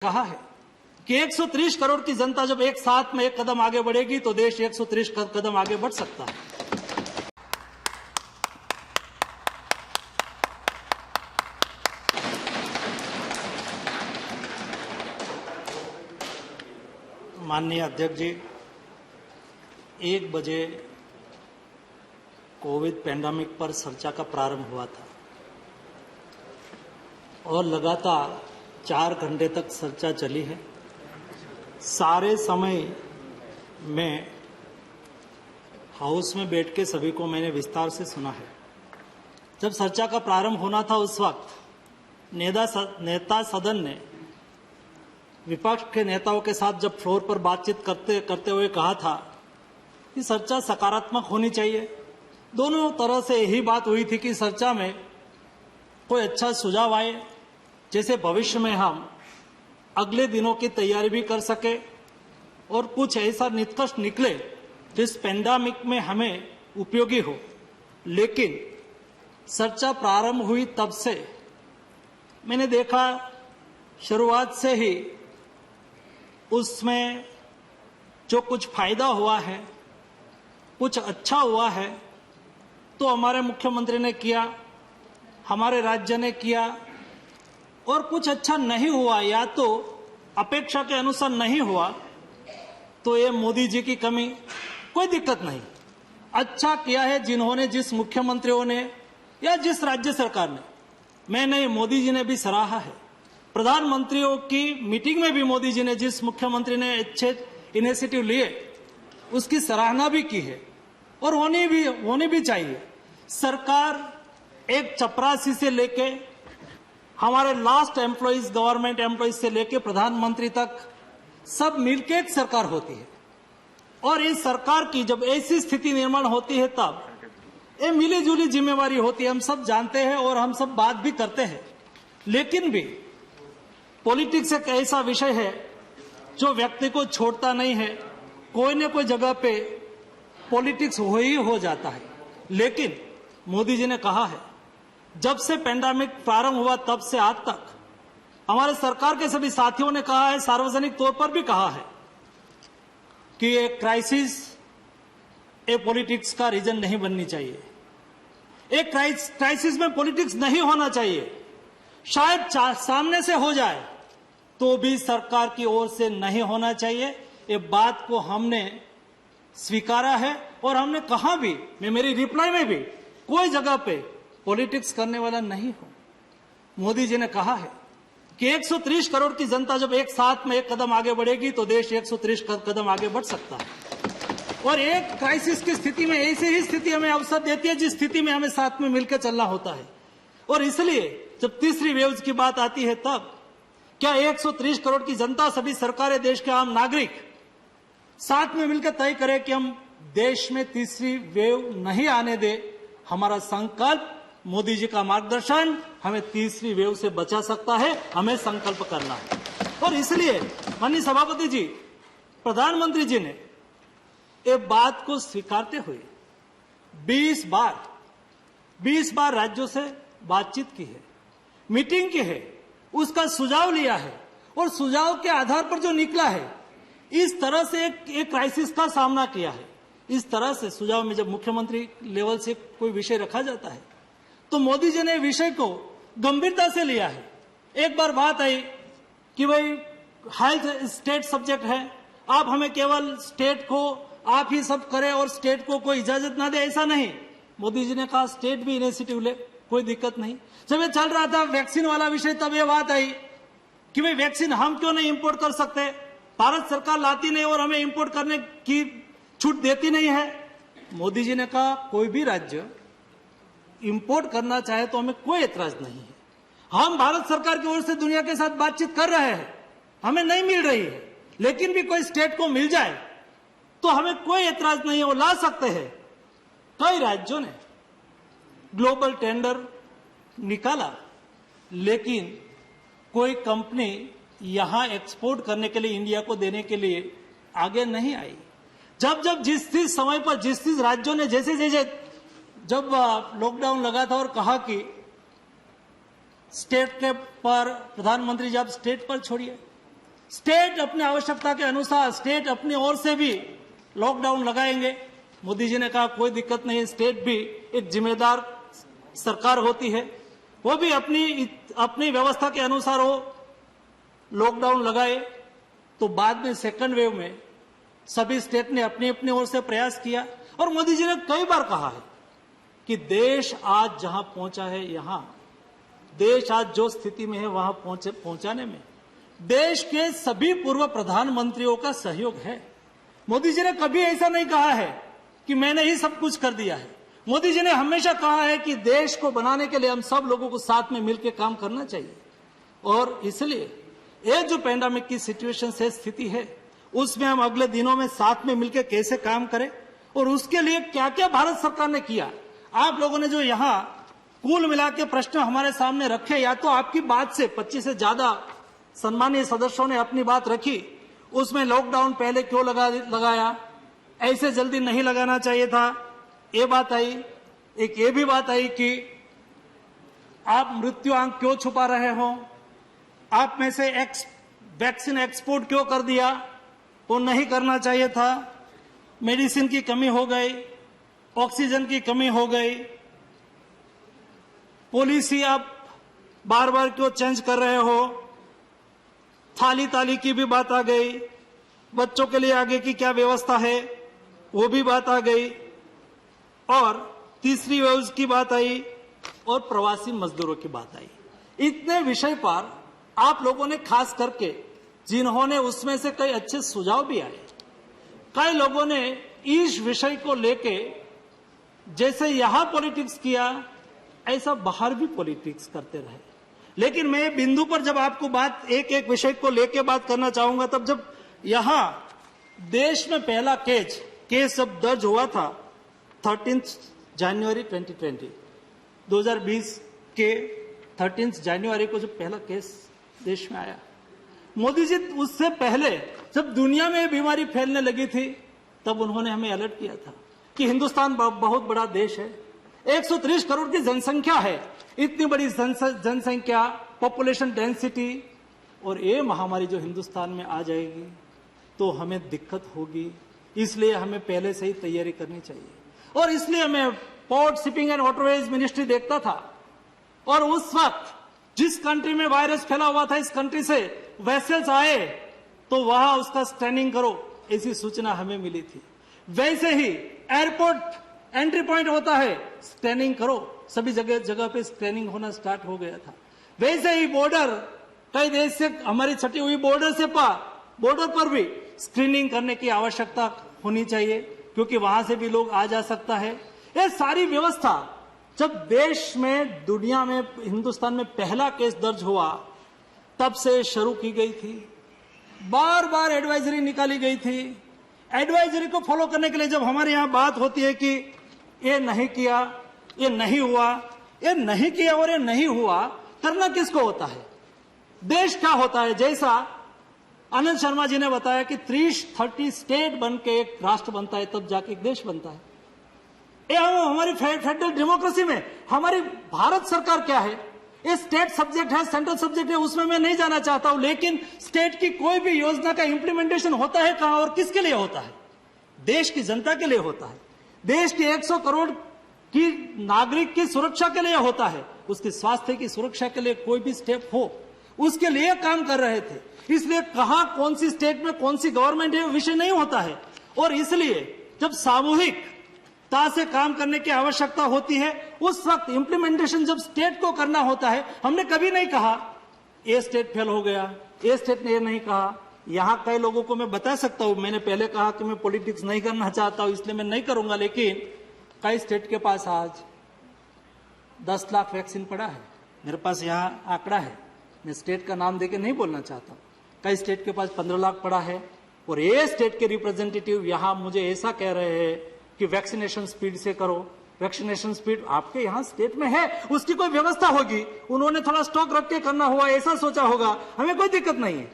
कहा है कि 130 करोड़ की जनता जब एक साथ में एक कदम आगे बढ़ेगी तो देश 130 कदम आगे बढ़ सकता है। माननीय अध्यक्ष जी, 1 बजे कोविड पैंडेमिक पर चर्चा का प्रारंभ हुआ था और लगातार 4 घंटे तक चर्चा चली है। सारे समय में हाउस में बैठ के सभी को मैंने विस्तार से सुना है। जब चर्चा का प्रारंभ होना था उस वक्त नेता सदन ने विपक्ष के नेताओं के साथ जब फ्लोर पर बातचीत करते हुए कहा था कि चर्चा सकारात्मक होनी चाहिए। दोनों तरह से यही बात हुई थी कि चर्चा में कोई अच्छा सुझाव आए, जैसे भविष्य में हम अगले दिनों की तैयारी भी कर सके और कुछ ऐसा निष्कर्ष निकले जिस पैंडेमिक में हमें उपयोगी हो। लेकिन चर्चा प्रारंभ हुई तब से मैंने देखा शुरुआत से ही उसमें जो कुछ फायदा हुआ है, कुछ अच्छा हुआ है तो हमारे मुख्यमंत्री ने किया, हमारे राज्य ने किया, और कुछ अच्छा नहीं हुआ या तो अपेक्षा के अनुसार नहीं हुआ तो ये मोदी जी की कमी, कोई दिक्कत नहीं। अच्छा किया है जिन्होंने, जिस मुख्यमंत्रियों ने या जिस राज्य सरकार ने, मैं नहीं, मोदी जी ने भी सराहा है। प्रधानमंत्रियों की मीटिंग में भी मोदी जी ने, जिस मुख्यमंत्री ने अच्छे इनिशिएटिव लिए उसकी सराहना भी की है और होनी भी चाहिए। सरकार एक चपरासी से लेके हमारे लास्ट एम्प्लॉइज, गवर्नमेंट एम्प्लॉइज से लेके प्रधानमंत्री तक सब मिलकर एक सरकार होती है और इस सरकार की जब ऐसी स्थिति निर्माण होती है तब ये मिली जुली जिम्मेवारी होती है। हम सब जानते हैं और हम सब बात भी करते हैं, लेकिन भी पॉलिटिक्स एक ऐसा विषय है जो व्यक्ति को छोड़ता नहीं है। कोई न कोई जगह पे पॉलिटिक्स हो जाता है। लेकिन मोदी जी ने कहा है, जब से पैंडेमिक प्रारंभ हुआ तब से आज तक हमारे सरकार के सभी साथियों ने कहा है, सार्वजनिक तौर पर भी कहा है कि ये क्राइसिस पॉलिटिक्स का रीजन नहीं बननी चाहिए। एक क्राइसिस में पॉलिटिक्स नहीं होना चाहिए। शायद सामने से हो जाए तो भी सरकार की ओर से नहीं होना चाहिए। ये बात को हमने स्वीकारा है और हमने कहा भी, मैं मेरी रिप्लाई में भी कोई जगह पे पॉलिटिक्स करने वाला नहीं हूं। मोदी जी ने कहा है कि 130 करोड़ की जनता जब एक साथ में एक कदम आगे बढ़ेगी तो देश 130 कदम आगे बढ़ सकता है। और एक क्राइसिस की स्थिति में ऐसी ही स्थिति हमें अवसर देती है जिस स्थिति में हमें साथ में मिलकर चलना होता है। और इसलिए जब तीसरी वेव की बात आती है तब क्या 130 करोड़ की जनता, सभी सरकारें, देश के आम नागरिक साथ में मिलकर तय करें कि हम देश में तीसरी वेव नहीं आने दे। हमारा संकल्प, मोदी जी का मार्गदर्शन हमें तीसरी वेव से बचा सकता है। हमें संकल्प करना है और इसलिए माननीय सभापति जी, प्रधानमंत्री जी ने ये बात को स्वीकारते हुए 20 बार राज्यों से बातचीत की है, मीटिंग की है, उसका सुझाव लिया है और सुझाव के आधार पर जो निकला है, इस तरह से एक क्राइसिस का सामना किया है। इस तरह से सुझाव में जब मुख्यमंत्री लेवल से कोई विषय रखा जाता है तो मोदी जी ने विषय को गंभीरता से लिया है। एक बार बात आई कि भाई हेल्थ स्टेट सब्जेक्ट है, आप हमें केवल स्टेट को आप ही सब करें और स्टेट को कोई इजाजत ना दे, ऐसा नहीं। मोदी जी ने कहा स्टेट भी इनिशिएटिव ले, कोई दिक्कत नहीं। जब ये चल रहा था वैक्सीन वाला विषय, तब ये बात आई कि भाई वैक्सीन हम क्यों नहीं इंपोर्ट कर सकते, भारत सरकार लाती नहीं और हमें इंपोर्ट करने की छूट देती नहीं है। मोदी जी ने कहा कोई भी राज्य इंपोर्ट करना चाहे तो हमें कोई एतराज नहीं है। हम भारत सरकार की ओर से दुनिया के साथ बातचीत कर रहे हैं, हमें नहीं मिल रही है, लेकिन भी कोई स्टेट को मिल जाए तो हमें कोई एतराज नहीं है, वो ला सकते हैं। कई राज्यों ने ग्लोबल टेंडर निकाला, लेकिन कोई कंपनी यहां एक्सपोर्ट करने के लिए, इंडिया को देने के लिए आगे नहीं आई। जब जिस समय पर जिस राज्यों ने जैसे जब लॉकडाउन लगा था और कहा कि स्टेट के पर प्रधानमंत्री जब स्टेट पर छोड़िए, स्टेट अपने आवश्यकता के अनुसार स्टेट अपनी ओर से भी लॉकडाउन लगाएंगे। मोदी जी ने कहा कोई दिक्कत नहीं, स्टेट भी एक जिम्मेदार सरकार होती है, वो भी अपनी व्यवस्था के अनुसार वो लॉकडाउन लगाए। तो बाद में सेकंड वेव में सभी स्टेट ने अपनी अपनी ओर से प्रयास किया और मोदी जी ने कई बार कहा है कि देश आज जहां पहुंचा है, यहां देश आज जो स्थिति में है वहां पहुंचाने में देश के सभी पूर्व प्रधानमंत्रियों का सहयोग है। मोदी जी ने कभी ऐसा नहीं कहा है कि मैंने ही सब कुछ कर दिया है। मोदी जी ने हमेशा कहा है कि देश को बनाने के लिए हम सब लोगों को साथ में मिलकर काम करना चाहिए। और इसलिए ये जो पैंडेमिक की सिचुएशन से स्थिति है, उसमें हम अगले दिनों में साथ में मिलकर कैसे काम करें और उसके लिए क्या क्या भारत सरकार ने किया। आप लोगों ने जो यहाँ कुल मिला के प्रश्न हमारे सामने रखे, या तो आपकी बात से 25 से ज्यादा सम्मानीय सदस्यों ने अपनी बात रखी, उसमें लॉकडाउन पहले क्यों लगाया, ऐसे जल्दी नहीं लगाना चाहिए था, ये बात आई। एक ये भी बात आई कि आप मृत्यु आंक क्यों छुपा रहे हो, आप में से वैक्सीन एक्सपोर्ट क्यों कर दिया, वो नहीं करना चाहिए था। मेडिसिन की कमी हो गई, ऑक्सीजन की कमी हो गई, पॉलिसी आप बार बार क्यों चेंज कर रहे हो, थाली ताली की भी बात आ गई, बच्चों के लिए आगे की क्या व्यवस्था है वो भी बात आ गई, और तीसरी वेव की बात आई और प्रवासी मजदूरों की बात आई। इतने विषय पर आप लोगों ने खास करके जिन्होंने उसमें से कई अच्छे सुझाव भी आए, कई लोगों ने इस विषय को लेके जैसे यहां पॉलिटिक्स किया ऐसा बाहर भी पॉलिटिक्स करते रहे। लेकिन मैं बिंदु पर जब आपको बात एक एक विषय को लेके बात करना चाहूंगा, तब जब यहां देश में पहला केस जब दर्ज हुआ था 13 जनवरी 2020 के 13 जनवरी को जब पहला केस देश में आया, मोदी जी उससे पहले जब दुनिया में बीमारी फैलने लगी थी तब उन्होंने हमें अलर्ट किया था कि हिंदुस्तान बहुत बड़ा देश है, 130 करोड़ की जनसंख्या है, इतनी बड़ी जनसंख्या, पॉपुलेशन डेंसिटी, और ये महामारी जो हिंदुस्तान में आ जाएगी तो हमें दिक्कत होगी, इसलिए हमें पहले से ही तैयारी करनी चाहिए। और इसलिए मैं port shipping and waterways ministry देखता था, और उस वक्त जिस कंट्री में वायरस फैला हुआ था, इस कंट्री से वेसल्स आए तो वहां उसका स्कैनिंग करो, ऐसी सूचना हमें मिली थी। वैसे ही एयरपोर्ट एंट्री पॉइंट होता है, स्कैनिंग करो, सभी जगह पे स्कैनिंग होना स्टार्ट हो गया था। वैसे ही बॉर्डर, कई देश से हमारी छटी हुई बॉर्डर पर भी स्क्रीनिंग करने की आवश्यकता होनी चाहिए, क्योंकि वहां से भी लोग आ जा सकता है। ये सारी व्यवस्था जब देश में, दुनिया में, हिंदुस्तान में पहला केस दर्ज हुआ तब से शुरू की गई थी। बार बार एडवाइजरी निकाली गई थी। एडवाइजरी को फॉलो करने के लिए जब हमारे यहां बात होती है कि ये नहीं किया, ये नहीं हुआ, ये नहीं किया और ये नहीं हुआ, करना किसको होता है, देश क्या होता है। जैसा आनंद शर्मा जी ने बताया कि 30 स्टेट बन के एक राष्ट्र बनता है, तब जाके एक देश बनता है। ये हमारी फेडरल डेमोक्रेसी में हमारी भारत सरकार क्या है, ये स्टेट सब्जेक्ट है, सेंट्रल सब्जेक्ट है, उसमें मैं नहीं जाना चाहता हूं। लेकिन स्टेट की कोई भी योजना का इंप्लीमेंटेशन होता है कहां और किसके लिए होता है, देश की जनता के लिए होता है, देश के 100 करोड़ की नागरिक की सुरक्षा के लिए होता है, उसके स्वास्थ्य की सुरक्षा के लिए कोई भी स्टेप हो उसके लिए काम कर रहे थे। इसलिए कहां कौन सी स्टेट में कौन सी गवर्नमेंट है विषय नहीं होता है। और इसलिए जब सामूहिकता से काम करने की आवश्यकता होती है, उस वक्त इंप्लीमेंटेशन जब स्टेट को करना होता है, हमने कभी नहीं कहा ये स्टेट फेल हो गया, ये स्टेट ने ये नहीं कहा। यहां कई लोगों को मैं बता सकता हूं, मैंने पहले कहा कि मैं पॉलिटिक्स नहीं करना चाहता हूं इसलिए मैं नहीं करूंगा, लेकिन कई स्टेट के पास आज 10 लाख वैक्सीन पड़ा है। मेरे पास यहां आंकड़ा है, मैं स्टेट का नाम देके नहीं बोलना चाहता। कई स्टेट के पास 15 लाख पड़ा है, और ये स्टेट के रिप्रेजेंटेटिव यहां मुझे ऐसा कह रहे हैं कि वैक्सीनेशन स्पीड से करो। वैक्सीनेशन स्पीड आपके यहां स्टेट में है, उसकी कोई व्यवस्था होगी, उन्होंने थोड़ा स्टॉक रख के करना हुआ, ऐसा सोचा होगा, हमें कोई दिक्कत नहीं है।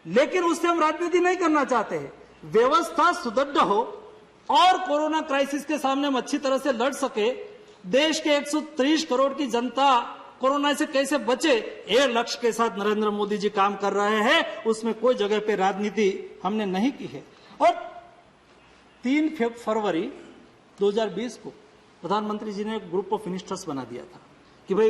लेकिन उससे हम राजनीति नहीं करना चाहते हैं। व्यवस्था सुदृढ़ हो और कोरोना क्राइसिस के सामने हम अच्छी तरह से लड़ सके, देश के 130 करोड़ की जनता कोरोना से कैसे बचे, ये लक्ष्य के साथ नरेंद्र मोदी जी काम कर रहे हैं। उसमें कोई जगह पे राजनीति हमने नहीं की है। और 3 फरवरी 2020 को प्रधानमंत्री जी ने एक ग्रुप ऑफ मिनिस्टर्स बना दिया था कि भाई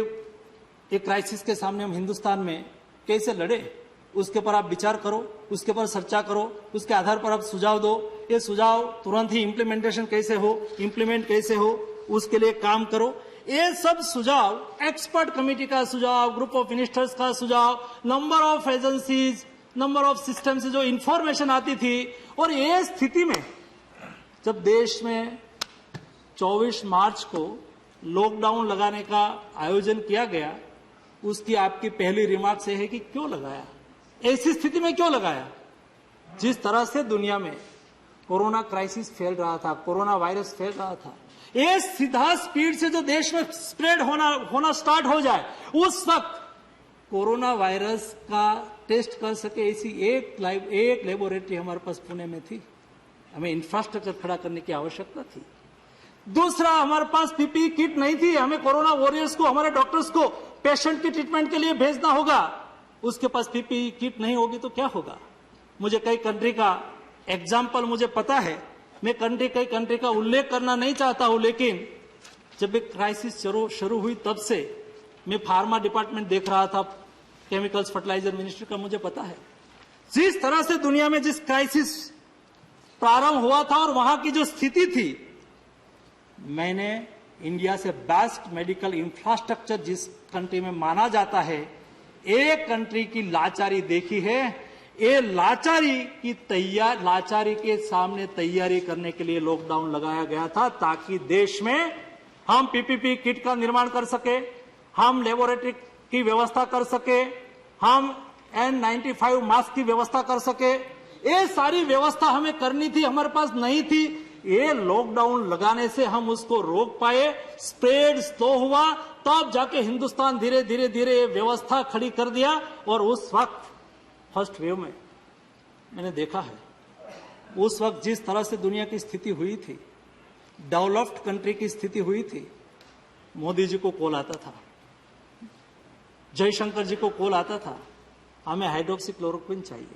एक क्राइसिस के सामने हम हिंदुस्तान में कैसे लड़े, उसके पर आप विचार करो, उसके पर चर्चा करो, उसके आधार पर आप सुझाव दो। ये सुझाव तुरंत ही इम्प्लीमेंटेशन कैसे हो, इम्प्लीमेंट कैसे हो, उसके लिए काम करो। ये सब सुझाव, एक्सपर्ट कमेटी का सुझाव, ग्रुप ऑफ मिनिस्टर्स का सुझाव, number of agencies, number of system से जो इंफॉर्मेशन आती थी, और ये स्थिति में जब देश में 24 मार्च को लॉकडाउन लगाने का आयोजन किया गया, उसकी आपकी पहली रिमार्क ये है कि क्यों लगाया, ऐसी स्थिति में क्यों लगाया। जिस तरह से दुनिया में कोरोना क्राइसिस फैल रहा था, कोरोना वायरस फैल रहा था, ये सीधा स्पीड से जो देश में स्प्रेड होना स्टार्ट हो जाए, उस वक्त कोरोना वायरस का टेस्ट कर सके ऐसी एक लेबोरेटरी हमारे पास पुणे में थी। हमें इंफ्रास्ट्रक्चर खड़ा करने की आवश्यकता थी। दूसरा, हमारे पास पीपीई किट नहीं थी। हमें कोरोना वॉरियर्स को, हमारे डॉक्टर्स को पेशेंट की ट्रीटमेंट के लिए भेजना होगा, उसके पास पीपीई किट नहीं होगी तो क्या होगा। मुझे कई कंट्री का एग्जाम्पल मुझे पता है, मैं कई कंट्री का उल्लेख करना नहीं चाहता हूं, लेकिन जब एक क्राइसिस शुरू हुई तब से मैं फार्मा डिपार्टमेंट देख रहा था, केमिकल्स फर्टिलाइजर मिनिस्ट्री का, मुझे पता है जिस तरह से दुनिया में जिस क्राइसिस प्रारंभ हुआ था और वहां की जो स्थिति थी, मैंने इंडिया से बेस्ट मेडिकल इंफ्रास्ट्रक्चर जिस कंट्री में माना जाता है, एक कंट्री की लाचारी देखी है। ये लाचारी के सामने तैयारी करने के लिए लॉकडाउन लगाया गया था, ताकि देश में हम पीपीपी किट का निर्माण कर सके, हम लेबोरेटरी की व्यवस्था कर सके, हम N95 मास्क की व्यवस्था कर सके। ये सारी व्यवस्था हमें करनी थी, हमारे पास नहीं थी। ये लॉकडाउन लगाने से हम उसको रोक पाए, स्प्रेड स्लो हुआ, तब जाके हिंदुस्तान धीरे धीरे व्यवस्था खड़ी कर दिया। और उस वक्त फर्स्ट वेव में मैंने देखा है, उस वक्त जिस तरह से दुनिया की स्थिति हुई थी, डेवलप्ड कंट्री की स्थिति हुई थी, मोदी जी को कॉल आता था, जयशंकर जी को कॉल आता था, हमें हाइड्रोक्सीक्लोरोक्विन चाहिए,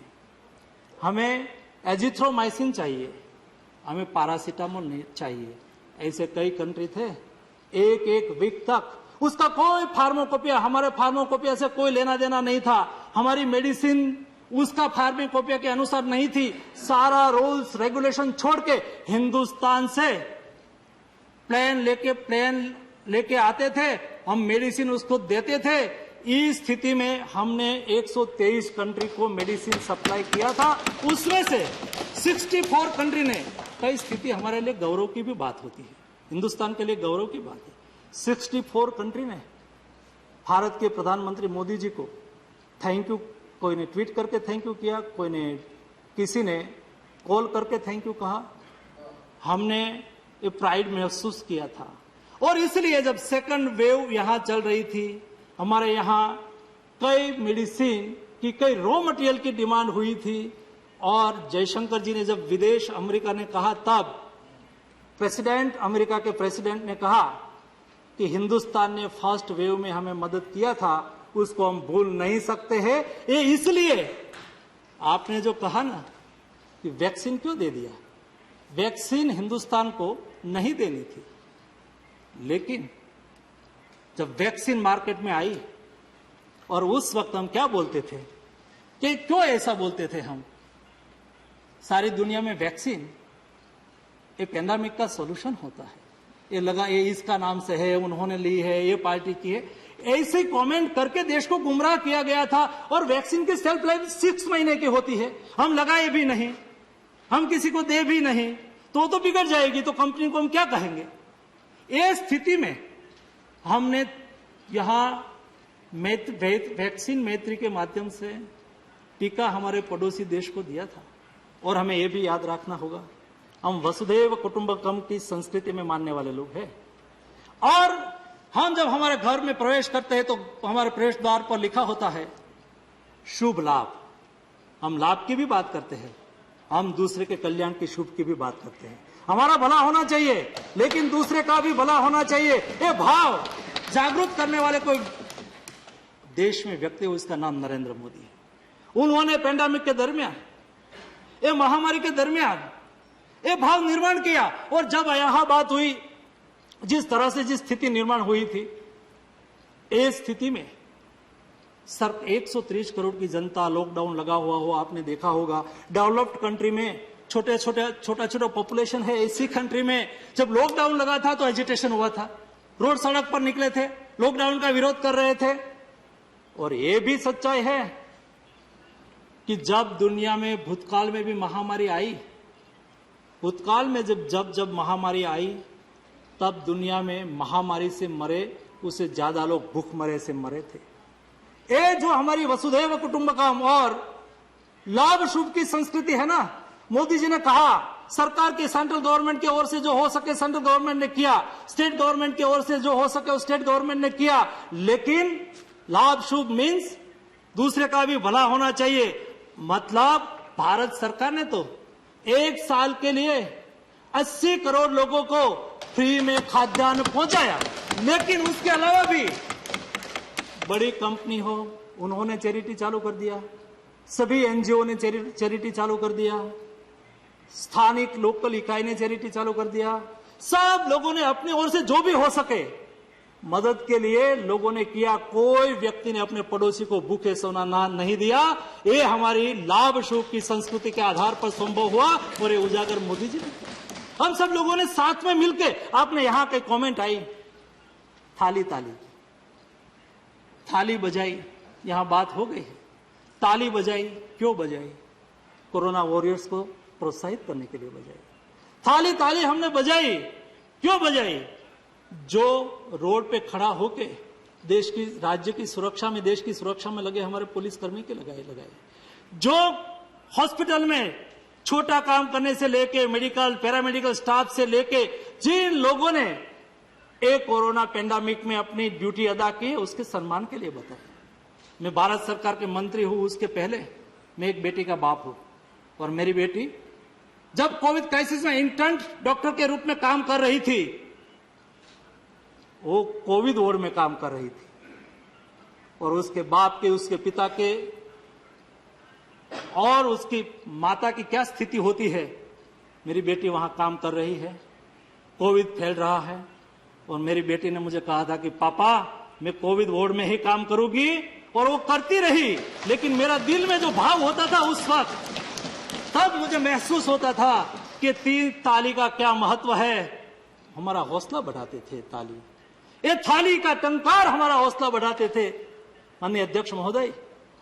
हमें एजिथ्रोमाइसिन चाहिए, हमें पैरासीटामोल चाहिए। ऐसे कई कंट्री थे, एक वीक तक उसका कोई फार्माकोपिया, हमारे फार्माकोपिया से कोई लेना देना नहीं था। हमारी मेडिसिन उसका फार्माकोपिया के अनुसार नहीं थी। सारा रूल्स रेगुलेशन छोड़ के हिंदुस्तान से प्लेन लेके आते थे, हम मेडिसिन उसको देते थे। इस स्थिति में हमने 123 कंट्री को मेडिसिन सप्लाई किया था, उसमें से 64 कंट्री ने, कई स्थिति हमारे लिए गौरव की भी बात होती है, हिंदुस्तान के लिए गौरव की बात है, 64 कंट्री ने भारत के प्रधानमंत्री मोदी जी को थैंक यू, कोई ने ट्वीट करके थैंक यू किया, कोई ने, किसी ने कॉल करके थैंक यू कहा। हमने ये प्राइड महसूस किया था। और इसलिए जब सेकंड वेव यहां चल रही थी, हमारे यहां कई मेडिसिन की, कई रॉ मटेरियल की डिमांड हुई थी, और जयशंकर जी ने जब विदेश अमेरिका ने कहा, तब अमेरिका के प्रेसिडेंट ने कहा कि हिंदुस्तान ने फर्स्ट वेव में हमें मदद किया था, उसको हम भूल नहीं सकते हैं। ये इसलिए आपने जो कहा ना कि वैक्सीन क्यों दे दिया, वैक्सीन हिंदुस्तान को नहीं देनी थी, लेकिन जब वैक्सीन मार्केट में आई, और उस वक्त हम क्या बोलते थे, कि क्यों ऐसा बोलते थे हम, सारी दुनिया में वैक्सीन एक पेंडेमिक का सॉल्यूशन होता है, ये इसका नाम से है, उन्होंने ली है, ये पार्टी की है, ऐसे कमेंट करके देश को गुमराह किया गया था। और वैक्सीन की शेल्फ लाइफ 6 महीने की होती है, हम लगाए भी नहीं, हम किसी को दे भी नहीं, तो बिगड़ जाएगी, तो कंपनी को हम क्या कहेंगे। इस स्थिति में हमने यहां वैक्सीन मैत्री के माध्यम से टीका हमारे पड़ोसी देश को दिया था। और हमें यह भी याद रखना होगा, हम वसुधैव कुटुंबकम की संस्कृति में मानने वाले लोग हैं, और हम जब हमारे घर में प्रवेश करते हैं तो हमारे प्रवेश द्वार पर लिखा होता है शुभ लाभ। हम लाभ की भी बात करते हैं, हम दूसरे के कल्याण की शुभ की भी बात करते हैं। हमारा भला होना चाहिए, लेकिन दूसरे का भी भला होना चाहिए। ये भाव जागरूक करने वाले कोई देश में व्यक्ति हो, उसका नाम नरेंद्र मोदी है। उन्होंने पेंडेमिक के दरमियान, ये महामारी के दरमियान ये भाव निर्माण किया। और जब यहां बात हुई, जिस तरह से जिस स्थिति निर्माण हुई थी, इस स्थिति में सर 130 करोड़ की जनता, लॉकडाउन लगा हुआ हो, आपने देखा होगा डेवलप्ड कंट्री में छोटा छोटा पॉपुलेशन है। इसी कंट्री में जब लॉकडाउन लगा था तो एजिटेशन हुआ था, रोड सड़क पर निकले थे, लॉकडाउन का विरोध कर रहे थे। और यह भी सच्चाई है कि जब दुनिया में भूतकाल में भी महामारी आई, भूतकाल में जब महामारी आई, तब दुनिया में महामारी से मरे उससे ज्यादा लोग भूखमरे से मरे थे। ये जो हमारी वसुधैव कुटुंबकम और लाभ शुभ की संस्कृति है ना, मोदी जी ने कहा सरकार की सेंट्रल गवर्नमेंट की ओर से जो हो सके सेंट्रल गवर्नमेंट ने किया, स्टेट गवर्नमेंट की ओर से जो हो सके स्टेट गवर्नमेंट ने किया, लेकिन लाभ शुभ मीन्स दूसरे का भी भला होना चाहिए। मतलब भारत सरकार ने तो एक साल के लिए 80 करोड़ लोगों को फ्री में खाद्यान्न पहुंचाया, लेकिन उसके अलावा भी बड़ी कंपनी हो, उन्होंने चैरिटी चालू कर दिया, सभी एनजीओ ने चैरिटी चालू कर दिया, स्थानिक लोकल इकाई ने चैरिटी चालू कर दिया। सब लोगों ने अपनी ओर से जो भी हो सके मदद के लिए लोगों ने किया। कोई व्यक्ति ने अपने पड़ोसी को भूखे सोना नहीं दिया। ये हमारी लाभ शुभ की संस्कृति के आधार पर संभव हुआ और ये उजागर मोदी जी ने। हम सब लोगों ने साथ में मिलकर, आपने यहां के कमेंट आई, थाली बजाई, यहां बात हो गई है, ताली बजाई, क्यों बजाई? कोरोना वॉरियर्स को प्रोत्साहित करने के लिए बजाई। ताली हमने बजाई, क्यों बजाई? जो रोड पे खड़ा होके देश की, राज्य की सुरक्षा में, देश की सुरक्षा में लगे हमारे पुलिसकर्मी के लगाए, जो हॉस्पिटल में छोटा काम करने से लेके मेडिकल पैरामेडिकल स्टाफ से लेके जिन लोगों ने एक कोरोना पेंडेमिक में अपनी ड्यूटी अदा की, उसके सम्मान के लिए बताया। मैं भारत सरकार के मंत्री हूं, उसके पहले मैं एक बेटी का बाप हूं, और मेरी बेटी जब कोविड क्राइसिस में इंटर्न डॉक्टर के रूप में काम कर रही थी, वो कोविड वार्ड में काम कर रही थी, और उसके बाप के, उसके पिता के और उसकी माता की क्या स्थिति होती है। मेरी बेटी वहां काम कर रही है, कोविड फैल रहा है, और मेरी बेटी ने मुझे कहा था कि पापा मैं कोविड वार्ड में ही काम करूंगी, और वो करती रही। लेकिन मेरा दिल में जो भाव होता था उस वक्त, तब मुझे महसूस होता था कि ताली का क्या महत्व है। हमारा हौसला बढ़ाते थे ताली, ये थाली का टंकार हमारा हौसला बढ़ाते थे माननीय अध्यक्ष महोदय,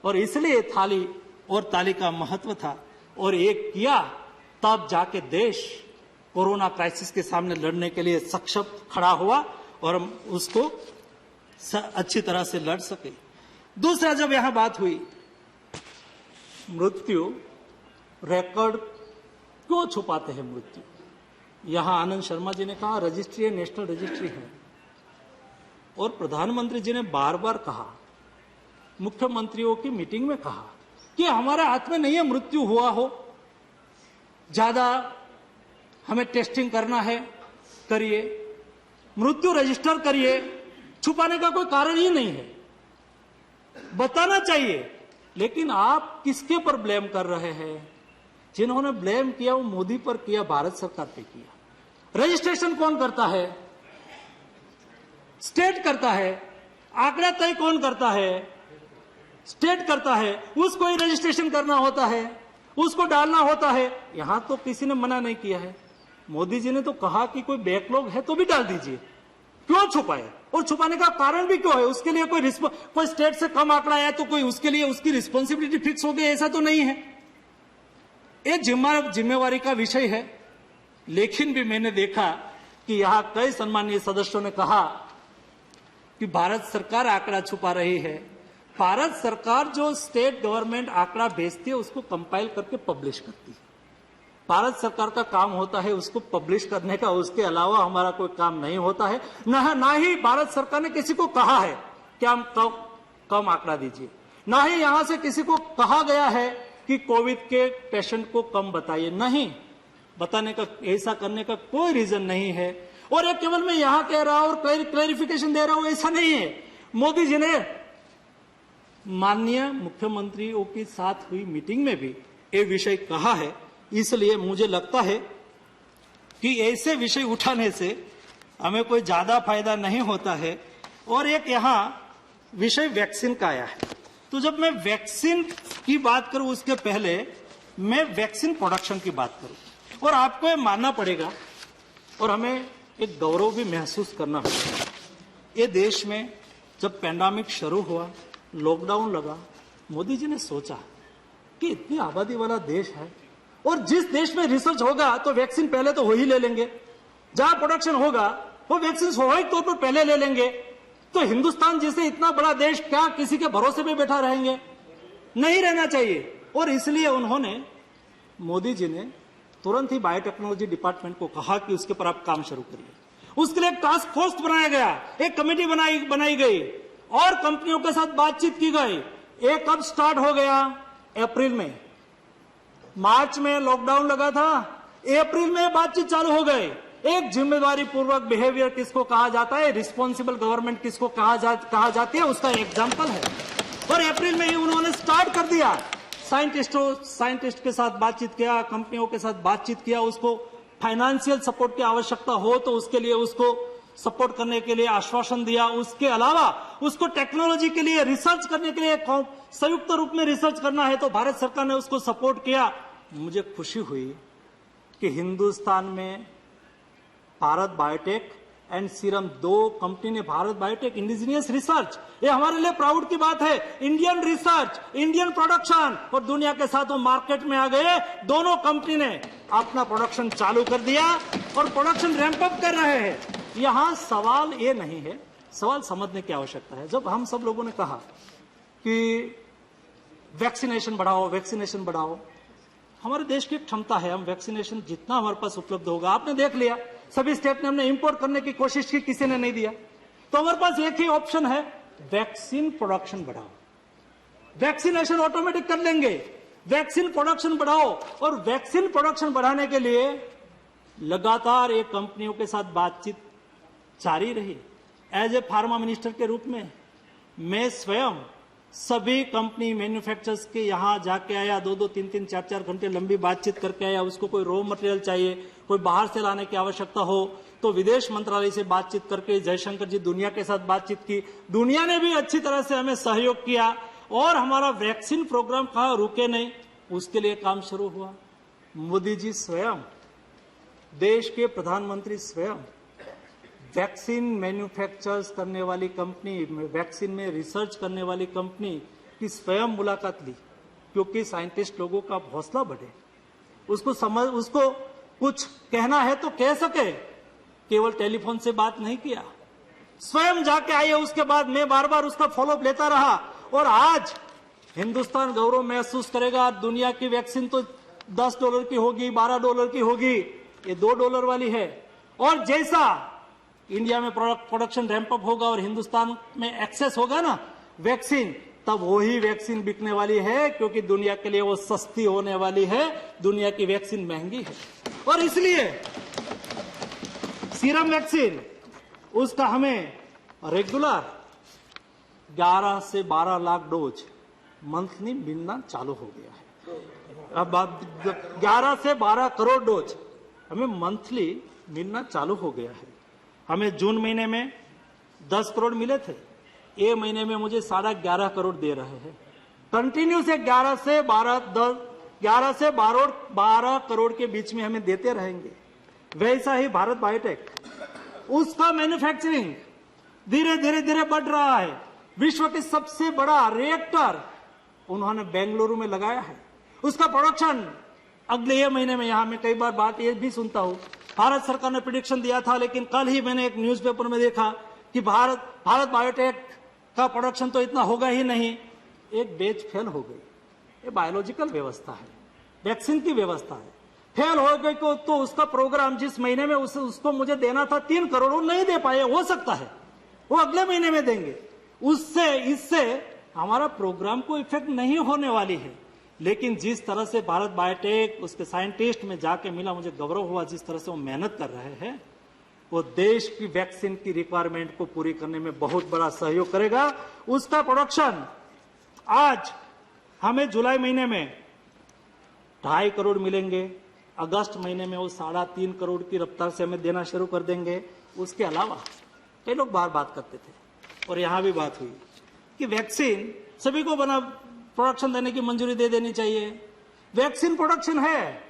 और इसलिए थाली और ताली का महत्व था। और एक किया, तब जाके देश कोरोना क्राइसिस के सामने लड़ने के लिए सक्षम खड़ा हुआ और हम उसको अच्छी तरह से लड़ सके। दूसरा, जब यहां बात हुई मृत्यु रिकॉर्ड क्यों छुपाते हैं मृत्यु, यहां आनंद शर्मा जी ने कहा रजिस्ट्री है, नेशनल रजिस्ट्री है, और प्रधानमंत्री जी ने बार बार कहा, मुख्यमंत्रियों की मीटिंग में कहा कि हमारे हाथ में नहीं है मृत्यु हुआ हो, ज्यादा हमें टेस्टिंग करना है, करिए, मृत्यु रजिस्टर करिए, छुपाने का कोई कारण ही नहीं है, बताना चाहिए। लेकिन आप किसके पर ब्लेम कर रहे हैं? जिन्होंने ब्लेम किया वो मोदी पर किया, भारत सरकार पे किया। रजिस्ट्रेशन कौन करता है? स्टेट करता है। आंकड़ा तय कौन करता है? स्टेट करता है। उसको ही रजिस्ट्रेशन करना होता है, उसको डालना होता है। यहां तो किसी ने मना नहीं किया है। मोदी जी ने तो कहा कि कोई बैकलॉग है तो भी डाल दीजिए, क्यों छुपाए? और छुपाने का कारण भी क्यों है? उसके लिए कोई स्टेट से कम आंकड़ा आया तो कोई उसके लिए उसकी रिस्पॉन्सिबिलिटी फिक्स हो गई, ऐसा तो नहीं है। ये जिम्मेवारी का विषय है। लेकिन भी मैंने देखा कि यहां कई सम्मानीय सदस्यों ने कहा कि भारत सरकार आंकड़ा छुपा रही है। भारत सरकार जो स्टेट गवर्नमेंट आंकड़ा भेजती है उसको कंपाइल करके पब्लिश करती है। भारत सरकार का काम होता है उसको पब्लिश करने का, उसके अलावा हमारा कोई काम नहीं होता है। ना ही भारत सरकार ने किसी को कहा है कि हम कम आंकड़ा दीजिए, ना ही यहां से किसी को कहा गया है कि कोविड के पेशेंट को कम बताइए। नहीं, बताने का, ऐसा करने का कोई रीजन नहीं है। और ये केवल मैं यहां कह रहा हूं और क्लैरिफिकेशन दे रहा हूं, ऐसा नहीं है। मोदी जी ने माननीय मुख्यमंत्रियों के साथ हुई मीटिंग में भी ये विषय कहा है। इसलिए मुझे लगता है कि ऐसे विषय उठाने से हमें कोई ज्यादा फायदा नहीं होता है। और एक यहाँ विषय वैक्सीन का आया है, तो जब मैं वैक्सीन की बात करूं उसके पहले मैं वैक्सीन प्रोडक्शन की बात करूं। और आपको ये मानना पड़ेगा और हमें एक गौरव भी महसूस करना होगा। ये देश में जब पैंडेमिक शुरू हुआ, लॉकडाउन लगा, मोदी जी ने सोचा कि इतनी आबादी वाला देश है और जिस देश में रिसर्च होगा तो वैक्सीन पहले तो वही ले लेंगे, जहां प्रोडक्शन होगा वो वैक्सीन स्वाभाविक तौर पर पहले ले लेंगे। तो हिंदुस्तान जैसे इतना बड़ा देश क्या किसी के भरोसे पे बैठा रहेंगे? नहीं रहना चाहिए। और इसलिए उन्होंने, मोदी जी ने तुरंत ही बायोटेक्नोलॉजी डिपार्टमेंट को कहा कि उसके पर आप काम शुरू करिए। उसके लिए एक टास्क फोर्स बनाया गया, एक कमेटी बनाई गई और कंपनियों के साथ बातचीत की गई। एक कब स्टार्ट हो गया? अप्रैल में। मार्च में लॉकडाउन लगा था, अप्रैल में बातचीत चालू हो गई। एक जिम्मेदारी पूर्वक बिहेवियर किसको कहा जाता है, रिस्पॉन्सिबल गवर्नमेंट किसको कहा जाती है, उसका एग्जाम्पल है। और अप्रैल में ही उन्होंने स्टार्ट कर दिया। साइंटिस्ट के साथ बातचीत किया, कंपनियों के साथ बातचीत किया, उसको फाइनेंशियल सपोर्ट की आवश्यकता हो तो उसके लिए उसको सपोर्ट करने के लिए आश्वासन दिया। उसके अलावा उसको टेक्नोलॉजी के लिए रिसर्च करने के लिए संयुक्त रूप में रिसर्च करना है तो भारत सरकार ने उसको सपोर्ट किया। मुझे खुशी हुई कि हिंदुस्तान में भारत बायोटेक एंड सीरम, दो कंपनी ने, भारत बायोटेक इंडिजिनियस रिसर्च, ये हमारे लिए प्राउड की बात है। इंडियन रिसर्च, इंडियन प्रोडक्शन, और दुनिया के साथ वो मार्केट में आ गए। दोनों कंपनी ने अपना प्रोडक्शन चालू कर दिया और प्रोडक्शन रैंप अप कर रहे हैं। यहां सवाल ये नहीं है, सवाल समझने की आवश्यकता है। जब हम सब लोगों ने कहा कि वैक्सीनेशन बढ़ाओ, वैक्सीनेशन बढ़ाओ, हमारे देश की क्षमता है, हम वैक्सीनेशन जितना हमारे पास उपलब्ध होगा, आपने देख लिया सभी स्टेट ने हमने इंपोर्ट करने की कोशिश की, किसी ने नहीं दिया। तो हमारे पास एक ही ऑप्शन है, वैक्सीन प्रोडक्शन बढ़ाओ, वैक्सीनेशन ऑटोमेटिक कर लेंगे। वैक्सीन प्रोडक्शन बढ़ाओ। और वैक्सीन प्रोडक्शन बढ़ाने के लिए लगातार एक कंपनियों के साथ बातचीत जारी रही। एज ए फार्मा मिनिस्टर के रूप में मैं स्वयं सभी कंपनी मैन्युफैक्चरर्स के यहां जाके आया, 2-2, 3-3, 4-4 घंटे लंबी बातचीत करके आया। उसको कोई रॉ मटेरियल चाहिए, कोई बाहर से लाने की आवश्यकता हो तो विदेश मंत्रालय से बातचीत करके जयशंकर जी दुनिया के साथ बातचीत की। दुनिया ने भी अच्छी तरह से हमें सहयोग किया और हमारा वैक्सीन प्रोग्राम कहाँ रुके नहीं, उसके लिए काम शुरू हुआ। मोदी जी स्वयं, देश के प्रधानमंत्री स्वयं वैक्सीन मैन्युफैक्चर्स करने वाली कंपनी, वैक्सीन में रिसर्च करने वाली कंपनी की स्वयं मुलाकात ली, क्योंकि साइंटिस्ट लोगों का हौसला बढ़े, उसको कुछ कहना है तो कह सके। केवल टेलीफोन से बात नहीं किया, स्वयं जाके आए। उसके बाद मैं बार बार उसका फॉलोअप लेता रहा और आज हिंदुस्तान गौरव महसूस करेगा। दुनिया की वैक्सीन तो $10 की होगी, $12 की होगी, ये $2 वाली है। और जैसा इंडिया में प्रोडक्शन रैंप अप होगा और हिंदुस्तान में एक्सेस होगा ना वैक्सीन, तब वही वैक्सीन बिकने वाली है, क्योंकि दुनिया के लिए वो सस्ती होने वाली है। दुनिया की वैक्सीन महंगी है और इसलिए सीरम वैक्सीन, उसका हमें रेगुलर 11 से 12 लाख डोज मंथली मिलना चालू हो गया है। अब 11 से 12 करोड़ डोज हमें मंथली मिलना चालू हो गया है। हमें जून महीने में 10 करोड़ मिले थे, ये महीने में मुझे 11.5 करोड़ दे रहे हैं। कंटिन्यू से 11 से 12 करोड़ के बीच में हमें देते रहेंगे। वैसा ही भारत बायोटेक, उसका मैन्युफैक्चरिंग धीरे धीरे बढ़ रहा है। विश्व के सबसे बड़ा रिएक्टर उन्होंने बेंगलुरु में लगाया है। उसका प्रोडक्शन अगले ये महीने में, यहां मैं कई बार बात ये भी सुनता हूं, भारत सरकार ने प्रेडिक्शन दिया था, लेकिन कल ही मैंने एक न्यूज़पेपर में देखा कि भारत बायोटेक का प्रोडक्शन तो इतना होगा ही नहीं, एक बैच फेल हो गई। ये बायोलॉजिकल व्यवस्था है, वैक्सीन की व्यवस्था है। फेल हो गई तो उसका प्रोग्राम जिस महीने में उसको मुझे देना था 3 करोड़, वो नहीं दे पाए। हो सकता है वो अगले महीने में देंगे। इससे हमारा प्रोग्राम को इफेक्ट नहीं होने वाली है। लेकिन जिस तरह से भारत बायोटेक उसके साइंटिस्ट में जाके मिला, मुझे गौरव हुआ जिस तरह से वो मेहनत कर रहे हैं। वो देश की वैक्सीन की रिक्वायरमेंट को पूरी करने में बहुत बड़ा सहयोग करेगा। उसका प्रोडक्शन आज हमें जुलाई महीने में 2.5 करोड़ मिलेंगे, अगस्त महीने में वो 3.5 करोड़ की रफ्तार से हमें देना शुरू कर देंगे। उसके अलावा कई लोग बार बात करते थे और यहां भी बात हुई कि वैक्सीन सभी को बना प्रोडक्शन देने की मंजूरी दे देनी चाहिए। वैक्सीन प्रोडक्शन है,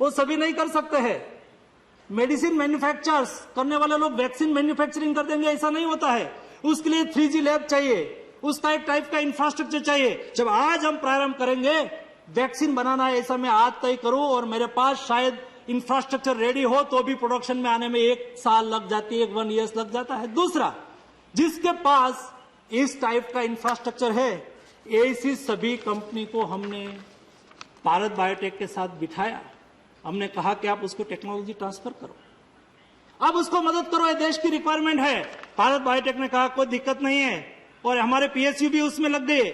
वो सभी नहीं कर सकते हैं। मेडिसिन मैन्युफैक्चरर्स करने वाले लोग वैक्सीन मैन्युफैक्चरिंग कर देंगे, ऐसा नहीं होता है। उसके लिए 3G लैब चाहिए, उसका एक टाइप का इंफ्रास्ट्रक्चर चाहिए। जब आज हम प्रारंभ करेंगे वैक्सीन बनाना, ऐसा मैं आज तय करूं और मेरे पास शायद इंफ्रास्ट्रक्चर रेडी हो तो भी प्रोडक्शन में आने में 1 साल लग जाती है, 1 ईयर लग जाता है। दूसरा, जिसके पास इस टाइप का इंफ्रास्ट्रक्चर है, ऐसी सभी कंपनी को हमने भारत बायोटेक के साथ बिठाया। हमने कहा कि आप उसको टेक्नोलॉजी ट्रांसफर करो, अब उसको मदद करो, ये देश की रिक्वायरमेंट है। भारत बायोटेक ने कहा कोई दिक्कत नहीं है और हमारे PSU भी उसमें लग गए।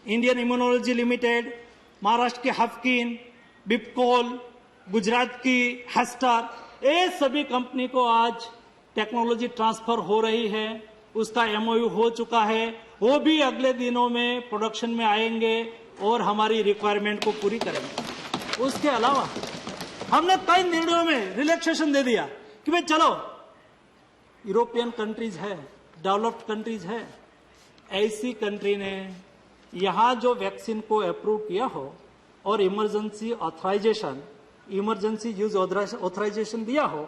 इंडियन इम्यूनोलॉजी लिमिटेड, महाराष्ट्र की हफकीन, बिपकोल, गुजरात की हेस्टर, ये सभी कंपनी को आज टेक्नोलॉजी ट्रांसफर हो रही है। उसका MOU हो चुका है, वो भी अगले दिनों में प्रोडक्शन में आएंगे और हमारी रिक्वायरमेंट को पूरी करेंगे। उसके अलावा हमने कई निर्णयों में रिलैक्सेशन दे दिया कि भाई चलो, यूरोपियन कंट्रीज है, डेवलप्ड कंट्रीज है, ऐसी कंट्री ने यहां जो वैक्सीन को अप्रूव किया हो और इमरजेंसी यूज ऑथराइजेशन दिया हो,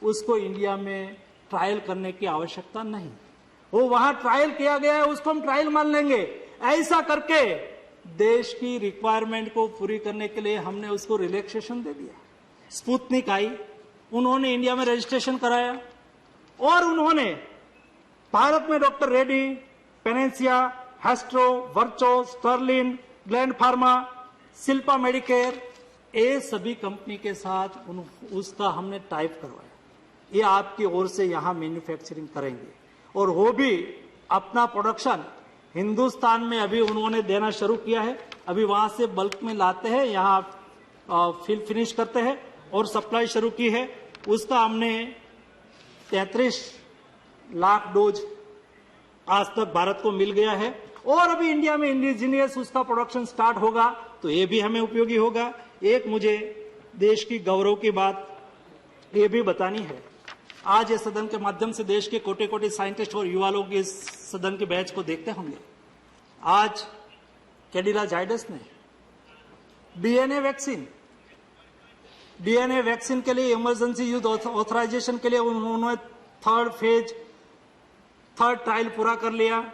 उसको इंडिया में ट्रायल करने की आवश्यकता नहीं। वो वहां ट्रायल किया गया है, उसको हम ट्रायल मान लेंगे। ऐसा करके देश की रिक्वायरमेंट को पूरी करने के लिए हमने उसको रिलैक्सेशन दे दिया। स्पुतनिक आई, उन्होंने इंडिया में रजिस्ट्रेशन कराया और उन्होंने भारत में डॉक्टर रेड्डी, पेनेंसिया, हेस्ट्रो, वर्चो, स्टर्लिन, ग्लैंड फार्मा, शिल्पा मेडिकेयर, ये सभी कंपनी के साथ उसका हमने टाइप करवाया। ये आपकी ओर से यहां मैन्युफैक्चरिंग करेंगे और वो भी अपना प्रोडक्शन हिंदुस्तान में अभी उन्होंने देना शुरू किया है। अभी वहां से बल्क में लाते हैं, यहां फिनिश करते हैं और सप्लाई शुरू की है। उसका हमने 33 लाख डोज आज तक भारत को मिल गया है और अभी इंडिया में इंडिजीनियस उसका प्रोडक्शन स्टार्ट होगा तो ये भी हमें उपयोगी होगा। एक मुझे देश की गौरव की बात ये भी बतानी है। आज इस सदन के माध्यम से देश के कोटे कोटे साइंटिस्ट और युवा लोग इस सदन के बैच को देखते होंगे। आज कैडिला जाइडस ने डीएनए वैक्सीन के लिए इमरजेंसी यूज ऑथराइजेशन के लिए उन्होंने थर्ड ट्रायल पूरा कर लिया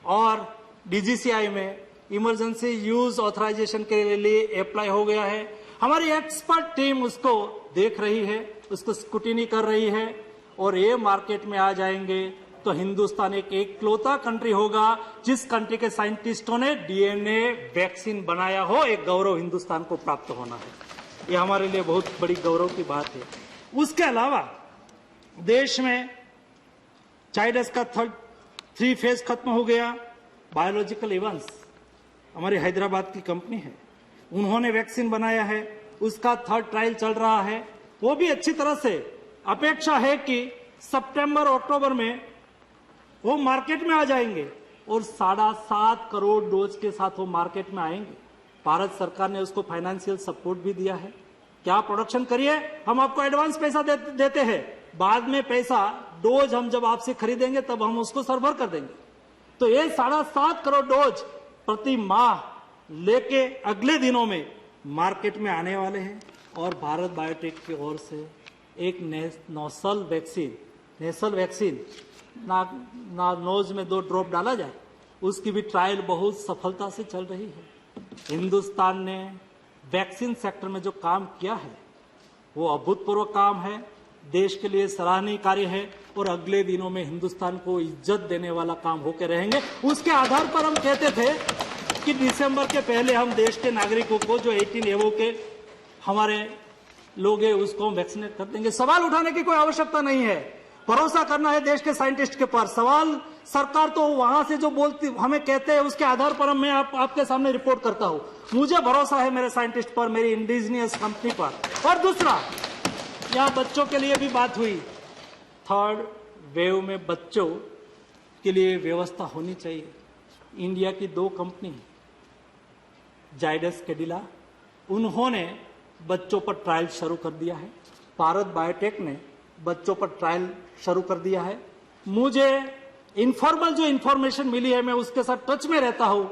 और DGCI में इमरजेंसी यूज ऑथराइजेशन के लिए अप्लाई हो गया है। हमारी एक्सपर्ट टीम उसको देख रही है, उसको स्क्रूटिनी कर रही है और ये मार्केट में आ जाएंगे तो हिंदुस्तान एक इकलौता कंट्री होगा जिस कंट्री के साइंटिस्टों ने DNA वैक्सीन बनाया हो। एक गौरव हिंदुस्तान को प्राप्त होना है, ये हमारे लिए बहुत बड़ी गौरव की बात है। उसके अलावा देश में जाइडस का 3 फेज खत्म हो गया। बायोलॉजिकल इवेंट्स हमारी हैदराबाद की कंपनी है, उन्होंने वैक्सीन बनाया है, उसका 3rd ट्रायल चल रहा है, वो भी अच्छी तरह से। अपेक्षा है कि सितंबर अक्टूबर में वो मार्केट में आ जाएंगे और 7.5 करोड़ डोज के साथ वो मार्केट में आएंगे। भारत सरकार ने उसको फाइनेंशियल सपोर्ट भी दिया है। क्या प्रोडक्शन करिए, हम आपको एडवांस पैसा देते हैं, बाद में पैसा डोज हम जब आपसे खरीदेंगे तब हम उसको सरबर कर देंगे। तो ये 7.5 करोड़ डोज प्रति माह लेके अगले दिनों में मार्केट में आने वाले हैं और भारत बायोटेक की ओर से एक नेसल वैक्सीन नोज में 2 ड्रॉप डाला जाए, उसकी भी ट्रायल बहुत सफलता से चल रही है। हिंदुस्तान ने वैक्सीन सेक्टर में जो काम किया है वो अभूतपूर्व काम है, देश के लिए सराहनीय कार्य है और अगले दिनों में हिंदुस्तान को इज्जत देने वाला काम होकर रहेंगे। उसके आधार पर हम कहते थे कि दिसंबर के पहले हम देश के नागरिकों को जो 18 एवो के हमारे लोग हैं उसको हम वैक्सीनेट कर देंगे। सवाल उठाने की कोई आवश्यकता नहीं है, भरोसा करना है देश के साइंटिस्ट के पर। सवाल सरकार तो वहां से जो बोलती हमें कहते हैं उसके आधार पर मैं आपके सामने रिपोर्ट करता हूं। मुझे भरोसा है मेरे साइंटिस्ट पर, मेरी इंडिजीनियस कंपनी पर। और दूसरा, यहां बच्चों के लिए भी बात हुई, 3rd वेव में बच्चों के लिए व्यवस्था होनी चाहिए। इंडिया की 2 कंपनी जाइडस कैडिला, उन्होंने बच्चों पर ट्रायल शुरू कर दिया है। भारत बायोटेक ने बच्चों पर ट्रायल शुरू कर दिया है। मुझे इनफॉर्मल जो इंफॉर्मेशन मिली है, मैं उसके साथ टच में रहता हूं,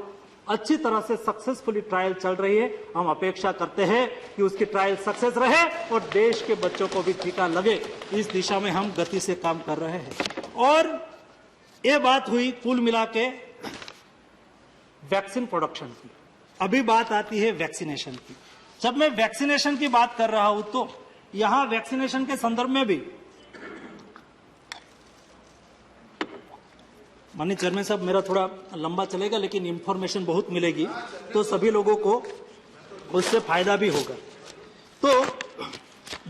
अच्छी तरह से सक्सेसफुली ट्रायल चल रही है। हम अपेक्षा करते हैं कि उसकी ट्रायल सक्सेस रहे और देश के बच्चों को भी टीका लगे। इस दिशा में हम गति से काम कर रहे हैं। और ये बात हुई कुल मिला के वैक्सीन प्रोडक्शन की। अभी बात आती है वैक्सीनेशन की। जब मैं वैक्सीनेशन की बात कर रहा हूं तो यहां वैक्सीनेशन के संदर्भ में भी माननीय चेयरमैन साहब, मेरा थोड़ा लंबा चलेगा लेकिन इंफॉर्मेशन बहुत मिलेगी तो सभी लोगों को उससे फायदा भी होगा। तो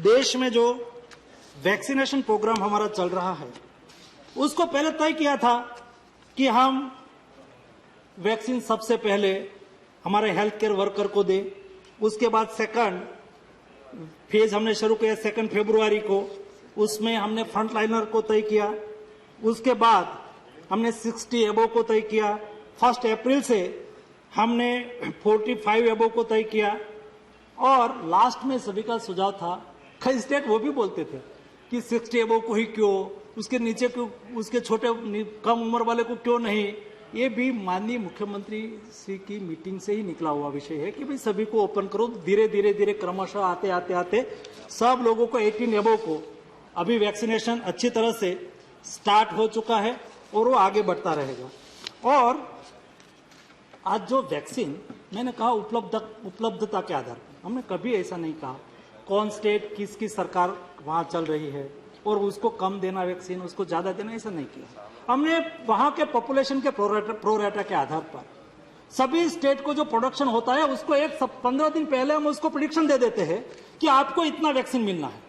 देश में जो वैक्सीनेशन प्रोग्राम हमारा चल रहा है, उसको पहले तय किया था कि हम वैक्सीन सबसे पहले हमारे हेल्थ केयर वर्कर को दे। उसके बाद सेकंड फेज हमने शुरू किया 2 फरवरी को, उसमें हमने फ्रंटलाइनर को तय किया। उसके बाद हमने 60 एबो को तय किया। 1 अप्रैल से हमने 45 एबो को तय किया। और लास्ट में सभी का सुझाव था, कई स्टेट वो भी बोलते थे कि 60 एबो को ही क्यों, उसके नीचे क्यों, उसके छोटे कम उम्र वाले को क्यों नहीं। ये भी माननीय मुख्यमंत्री श्री की मीटिंग से ही निकला हुआ विषय है कि भाई सभी को ओपन करो। धीरे धीरे क्रमशः आते आते आते सब लोगों को 18 एबो को अभी वैक्सीनेशन अच्छी तरह से स्टार्ट हो चुका है और वो आगे बढ़ता रहेगा। और आज जो वैक्सीन मैंने कहा उपलब्धता के आधार पर, हमने कभी ऐसा नहीं कहा कौन स्टेट किसकी सरकार वहां चल रही है और उसको कम देना वैक्सीन, उसको ज्यादा देना, ऐसा नहीं किया। हमने वहां के पॉपुलेशन के प्रोरेटा के आधार पर सभी स्टेट को जो प्रोडक्शन होता है उसको 15 दिन पहले हम उसको प्रेडिक्शन दे देते हैं कि आपको इतना वैक्सीन मिलना है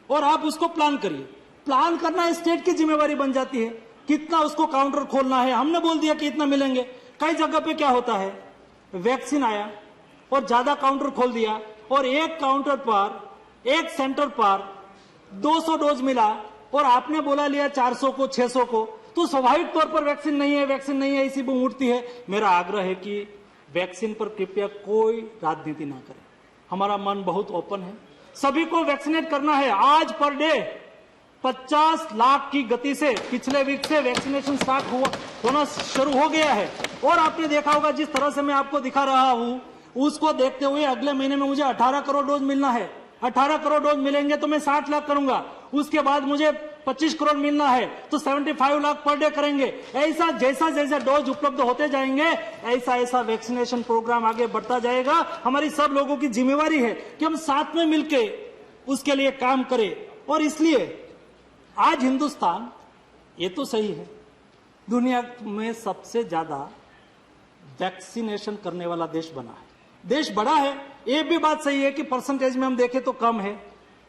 और आप उसको प्लान करिए। प्लान करना स्टेट की जिम्मेवारी बन जाती है, कितना उसको काउंटर खोलना है। हमने बोल दिया कि इतना मिलेंगे। कई जगह पे क्या होता है, वैक्सीन आया और ज्यादा काउंटर खोल दिया और एक काउंटर पर, एक सेंटर पर 200 डोज मिला और आपने बोला लिया 400 को 600 को, तो स्वाभाविक तौर पर वैक्सीन नहीं है इसी बूम उठती है। मेरा आग्रह है कि वैक्सीन पर कृपया कोई राजनीति ना करें। हमारा मन बहुत ओपन है, सभी को वैक्सीनेट करना है। आज पर डे 50 लाख की गति से पिछले वीक से वैक्सीनेशन स्टार्ट होना शुरू हो गया है। और आपने देखा होगा जिस तरह से मैं आपको दिखा रहा हूं, उसको देखते हुए अगले महीने में मुझे 18 करोड़ डोज मिलना है। 18 करोड़ डोज मिलेंगे तो मैं 60 लाख करूंगा। उसके बाद मुझे 25 करोड़ मिलना है तो 75 लाख पर डे करेंगे। ऐसा जैसा जैसा डोज उपलब्ध होते जाएंगे ऐसा ऐसा वैक्सीनेशन प्रोग्राम आगे बढ़ता जाएगा। हमारी सब लोगों की जिम्मेवारी है कि हम साथ में मिलके उसके लिए काम करें। और इसलिए आज हिंदुस्तान, ये तो सही है, दुनिया में सबसे ज्यादा वैक्सीनेशन करने वाला देश बना है। देश बड़ा है, ये भी बात सही है कि परसेंटेज में हम देखें तो कम है,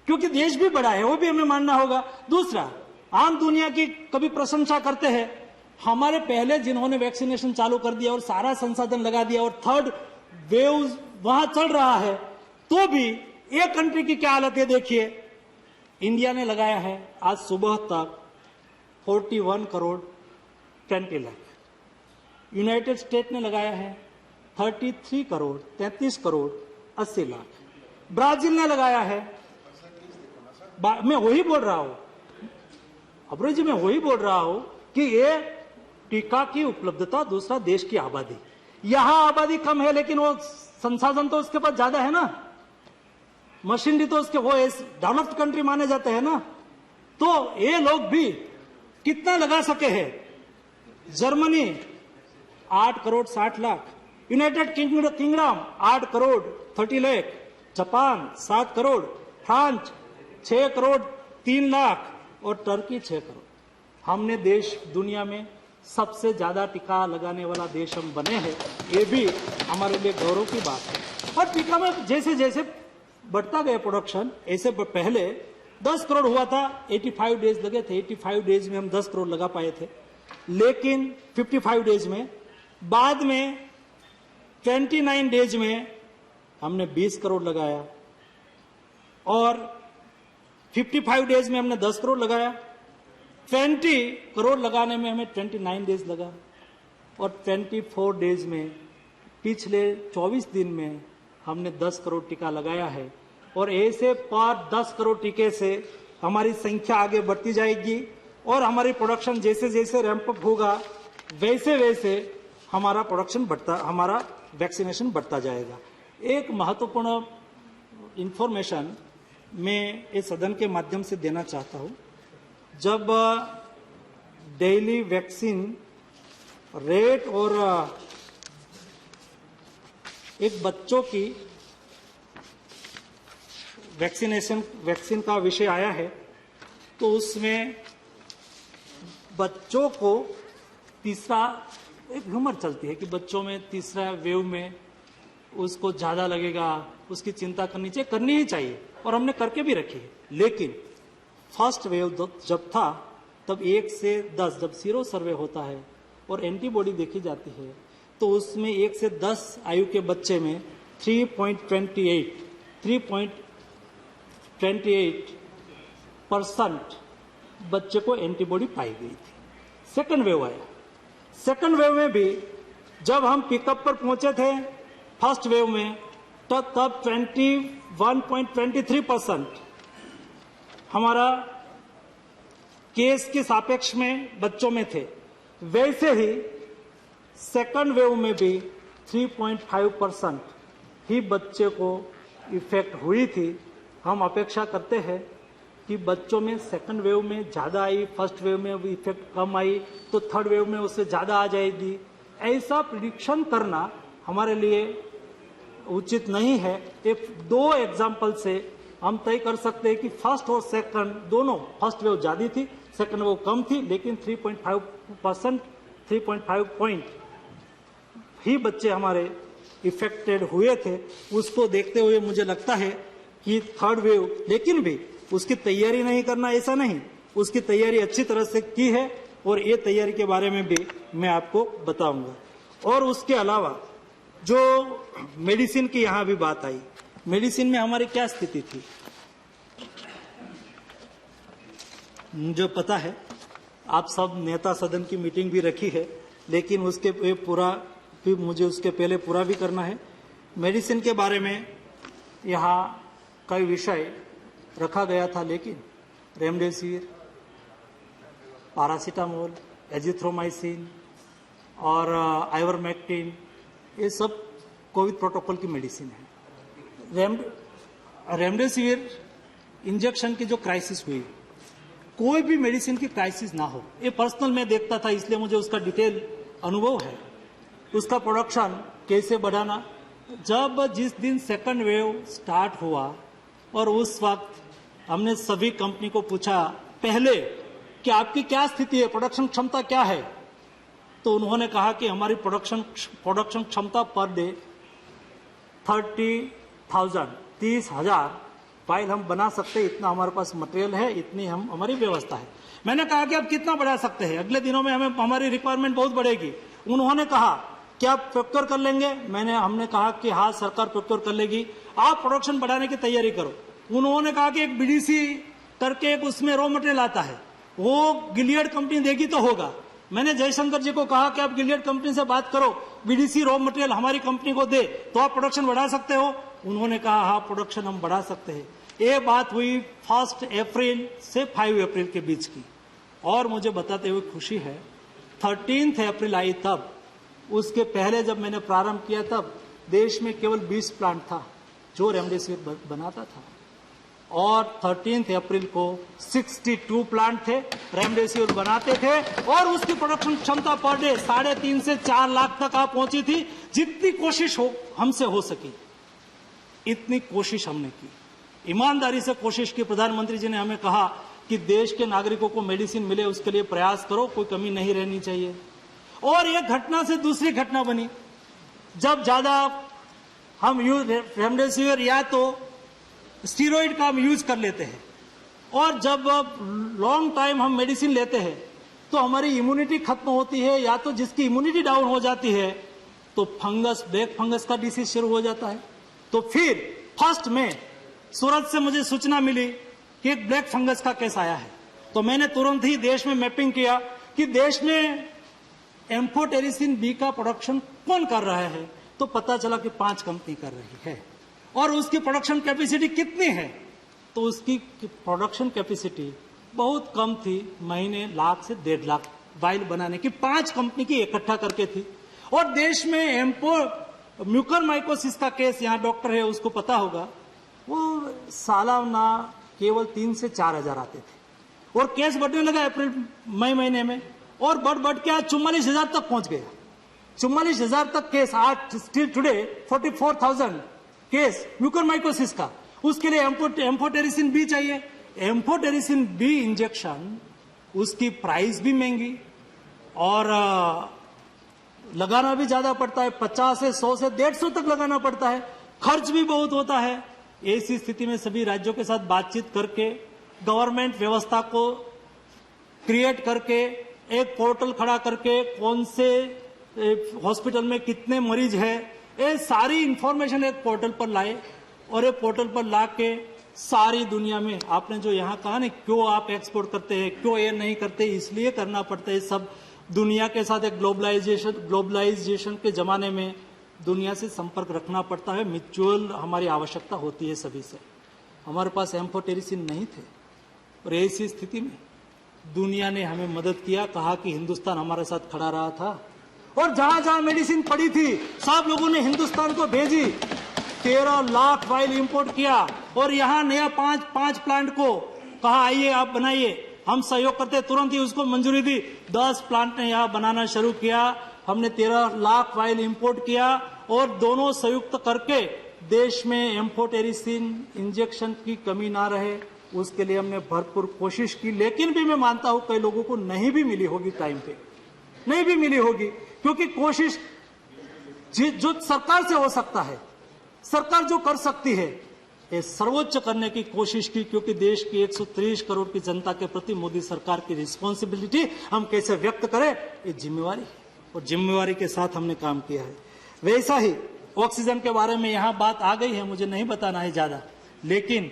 क्योंकि देश भी बड़ा है, वो भी हमें मानना होगा। दूसरा, आम दुनिया की कभी प्रशंसा करते हैं, हमारे पहले जिन्होंने वैक्सीनेशन चालू कर दिया और सारा संसाधन लगा दिया और 3rd वेव वहां चल रहा है, तो भी एक कंट्री की क्या हालत है देखिए। इंडिया ने लगाया है आज सुबह तक 41 करोड़ 20 लाख, यूनाइटेड स्टेट ने लगाया है 33 करोड़ 33 करोड़ 80 लाख, ब्राजील ने लगाया है, मैं वही बोल रहा हूं अब्रो जी, मैं वही बोल रहा हूं कि ये टीका की उपलब्धता, दूसरा देश की आबादी। यहां आबादी कम है लेकिन वो संसाधन तो उसके पास ज्यादा है ना, मशीनरी तो उसके, वो डेवलप्ड कंट्री माने जाते हैं ना, तो ये लोग भी कितना लगा सके हैं। Germany 8 crore 60 lakh, United kingdom 8 crore 30 lakh, Japan 7 crore, France 6 crore 3 lakh और टर्की 6 करोड़। हमने देश दुनिया में सबसे ज्यादा टीका लगाने वाला देश हम बने हैं, ये भी हमारे लिए गौरव की बात है। और टीका में जैसे जैसे बढ़ता गया प्रोडक्शन, ऐसे पहले 10 करोड़ हुआ था, 85 डेज लगे थे, 85 डेज में हम 10 करोड़ लगा पाए थे, लेकिन 55 डेज में, बाद में 29 डेज में हमने 20 करोड़ लगाया और 55 डेज में हमने 10 करोड़ लगाया। 20 करोड़ लगाने में हमें 29 डेज लगा और 24 डेज में पिछले 24 दिन में हमने 10 करोड़ टीका लगाया है और ऐसे पर 10 करोड़ टीके से हमारी संख्या आगे बढ़ती जाएगी और हमारी प्रोडक्शन जैसे जैसे रैंप अप होगा वैसे वैसे हमारा प्रोडक्शन बढ़ता, हमारा वैक्सीनेशन बढ़ता जाएगा। एक महत्वपूर्ण इंफॉर्मेशन मैं इस सदन के माध्यम से देना चाहता हूं। जब डेली वैक्सीन रेट और एक बच्चों की वैक्सीन का विषय आया है तो उसमें बच्चों को तीसरा एक ह्यूमर चलती है कि बच्चों में तीसरा वेव में उसको ज्यादा लगेगा, उसकी चिंता करनी ही चाहिए और हमने करके भी रखी है। लेकिन फर्स्ट वेव जब था तब 1 से 10 जब सीरो सर्वे होता है और एंटीबॉडी देखी जाती है तो उसमें 1 से 10 आयु के बच्चे में 3.28% बच्चे को एंटीबॉडी पाई गई थी। सेकंड वेव आया, सेकंड वेव में भी जब हम पिकअप पर पहुंचे थे फर्स्ट वेव में तो तब 21.23% हमारा केस के सापेक्ष में बच्चों में थे। वैसे ही सेकंड वेव में भी 3.5% ही बच्चे को इफेक्ट हुई थी। हम अपेक्षा करते हैं कि बच्चों में सेकंड वेव में ज्यादा आई, फर्स्ट वेव में भी इफेक्ट कम आई तो थर्ड वेव में उससे ज्यादा आ जाएगी। ऐसा प्रिडिक्शन करना हमारे लिए उचित नहीं है। एक 2 एग्जाम्पल से हम तय कर सकते हैं कि फर्स्ट और सेकंड दोनों, फर्स्ट वेव ज्यादा थी, सेकंड वेव कम थी, लेकिन 3.5 पॉइंट ही बच्चे हमारे इफेक्टेड हुए थे। उसको देखते हुए मुझे लगता है कि थर्ड वेव, लेकिन भी उसकी तैयारी नहीं करना ऐसा नहीं, उसकी तैयारी अच्छी तरह से की है और ये तैयारी के बारे में भी मैं आपको बताऊंगा। और उसके अलावा जो मेडिसिन की यहां भी बात आई, मेडिसिन में हमारी क्या स्थिति थी मुझे पता है। आप सब नेता सदन की मीटिंग भी रखी है, लेकिन उसके पूरा भी मुझे उसके पहले पूरा भी करना है। मेडिसिन के बारे में यहाँ कई विषय रखा गया था, लेकिन रेमडेसिविर, पैरासीटामोल, एजिथ्रोमाइसिन और आइवरमेक्टिन, ये सब कोविड प्रोटोकॉल की मेडिसिन है। रेमडेसिविर इंजेक्शन की जो क्राइसिस हुई, कोई भी मेडिसिन की क्राइसिस ना हो, ये पर्सनल मैं देखता था, इसलिए मुझे उसका डिटेल अनुभव है। उसका प्रोडक्शन कैसे बढ़ाना, जब जिस दिन सेकंड वेव स्टार्ट हुआ और उस वक्त हमने सभी कंपनी को पूछा पहले कि आपकी क्या स्थिति है, प्रोडक्शन क्षमता क्या है, तो उन्होंने कहा कि हमारी प्रोडक्शन क्षमता पर डे 30,000 फाइल हम बना सकते हैं, इतना हमारे पास मटेरियल है, इतनी हमारी व्यवस्था है। मैंने कहा कि आप कितना बढ़ा सकते हैं, अगले दिनों में हमारी रिक्वायरमेंट बहुत बढ़ेगी। उन्होंने कहा कि आप प्रोक्योर कर लेंगे, हमने कहा कि हाँ सरकार प्रोक्योर कर लेगी, आप प्रोडक्शन बढ़ाने की तैयारी करो। उन्होंने कहा कि एक बीडीसी करके एक उसमें रॉ मटेरियल आता है, वो गिलियड कंपनी देगी तो होगा। मैंने जयशंकर जी को कहा कि आप गिलियड कंपनी से बात करो, बीडीसी रॉ मटेरियल हमारी कंपनी को दे तो आप प्रोडक्शन बढ़ा सकते हो। उन्होंने कहा हाँ प्रोडक्शन हम बढ़ा सकते हैं। ये बात हुई 1 अप्रैल से 5 अप्रैल के बीच की। और मुझे बताते हुए खुशी है 13 अप्रैल आई तब, उसके पहले जब मैंने प्रारंभ किया तब देश में केवल 20 प्लांट था जो रेमडेसिविर बनाता था, और 13 अप्रैल को 62 प्लांट थे रेमडेसिविर बनाते थे और उसकी प्रोडक्शन क्षमता पर डे 3.5 से 4 लाख तक आ पहुंची थी। जितनी कोशिश हमसे हो सकी इतनी कोशिश हमने की, ईमानदारी से कोशिश की। प्रधानमंत्री जी ने हमें कहा कि देश के नागरिकों को मेडिसिन मिले उसके लिए प्रयास करो, कोई कमी नहीं रहनी चाहिए। और एक घटना से दूसरी घटना बनी, जब ज्यादा हम रेमडेसिविर या तो स्टीरॉइड का हम यूज कर लेते हैं और जब लॉन्ग टाइम हम मेडिसिन लेते हैं तो हमारी इम्यूनिटी खत्म होती है, या तो जिसकी इम्यूनिटी डाउन हो जाती है तो ब्लैक फंगस का डिसीज शुरू हो जाता है। तो फिर 1 मई सूरत से मुझे सूचना मिली कि एक ब्लैक फंगस का केस आया है, तो मैंने तुरंत ही देश में मैपिंग किया कि देश में एम्फोटेरिसिन बी का प्रोडक्शन कौन कर रहा है, तो पता चला कि 5 कंपनी कर रही है और उसकी प्रोडक्शन कैपेसिटी कितनी है, तो उसकी प्रोडक्शन कैपेसिटी बहुत कम थी, महीने 1 लाख से 1.5 लाख वाइल बनाने की 5 कंपनी की इकट्ठा करके थी। और देश में म्यूकरमाइकोसिस का केस, यहाँ डॉक्टर है उसको पता होगा, वो सालाना केवल 3 से 4 हजार आते थे और केस बढ़ने लगा अप्रैल मई महीने में और बढ़ के आज 44,000 तक पहुंच गया। 44,000 तक केस आज, स्टिल टुडे 44,000 केस म्यूकरमाइकोसिस का। उसके लिए एम्फोटेरिसिन बी चाहिए। एम्फोटेरिसिन बी इंजेक्शन, उसकी प्राइस भी महंगी और लगाना भी ज्यादा पड़ता है, 50 से 100 से 150 तक लगाना पड़ता है, खर्च भी बहुत होता है। ऐसी स्थिति में सभी राज्यों के साथ बातचीत करके गवर्नमेंट व्यवस्था को क्रिएट करके एक पोर्टल खड़ा करके कौन से हॉस्पिटल में कितने मरीज है, ये सारी इंफॉर्मेशन एक पोर्टल पर लाए और एक पोर्टल पर ला के सारी दुनिया में, आपने जो यहाँ कहा ना क्यों आप एक्सपोर्ट करते हैं, क्यों ये नहीं करते, इसलिए करना पड़ता है। सब दुनिया के साथ एक ग्लोबलाइजेशन के जमाने में दुनिया से संपर्क रखना पड़ता है, म्यूचुअल हमारी आवश्यकता होती है सभी से। हमारे पास एम्फोटेरिसिन नहीं थे और ऐसी स्थिति में दुनिया ने हमें मदद किया, कहा कि हिंदुस्तान हमारे साथ खड़ा रहा था और जहां जहां मेडिसिन पड़ी थी सब लोगों ने हिंदुस्तान को भेजी। 13 लाख वाइल इंपोर्ट किया और यहाँ नया 5 प्लांट को कहा आइए आप बनाइए, हम सहयोग करते, तुरंत ही उसको मंजूरी दी। 10 प्लांट ने यहाँ बनाना शुरू किया। हमने 13 लाख वाइल इंपोर्ट किया और दोनों संयुक्त करके देश में एम्फोटेरिसिन इंजेक्शन की कमी ना रहे, उसके लिए हमने भरपूर कोशिश की। लेकिन भी मैं मानता हूं कई लोगों को नहीं भी मिली होगी, टाइम पे नहीं भी मिली होगी, क्योंकि कोशिश जो सरकार से हो सकता है, सरकार जो कर सकती है, ये सर्वोच्च करने की कोशिश की, क्योंकि देश की 130 करोड़ की जनता के प्रति मोदी सरकार की रिस्पॉन्सिबिलिटी हम कैसे व्यक्त करें, ये जिम्मेवारी है और जिम्मेवारी के साथ हमने काम किया है। वैसा ही ऑक्सीजन के बारे में यहाँ बात आ गई है, मुझे नहीं बताना है ज्यादा, लेकिन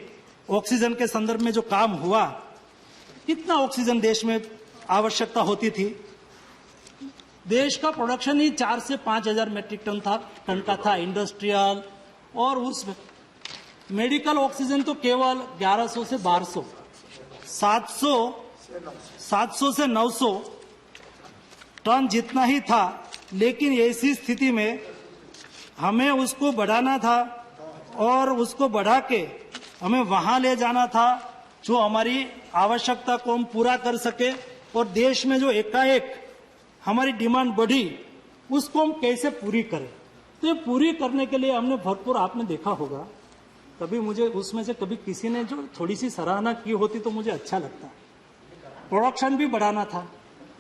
ऑक्सीजन के संदर्भ में जो काम हुआ, कितना ऑक्सीजन देश में आवश्यकता होती थी। देश का प्रोडक्शन ही 4 से 5 हजार मेट्रिक टन का था इंडस्ट्रियल, और उस मेडिकल ऑक्सीजन तो केवल 1100 से 1200, 700 से 900 टन जितना ही था। लेकिन ऐसी स्थिति में हमें उसको बढ़ाना था और उसको बढ़ा के हमें वहां ले जाना था जो हमारी आवश्यकता को हम पूरा कर सके, और देश में जो एकाएक हमारी डिमांड बढ़ी उसको हम कैसे पूरी करें। तो ये पूरी करने के लिए हमने भरपूर, आपने देखा होगा, कभी मुझे उसमें से कभी किसी ने जो थोड़ी सी सराहना की होती तो मुझे अच्छा लगता। प्रोडक्शन भी बढ़ाना था,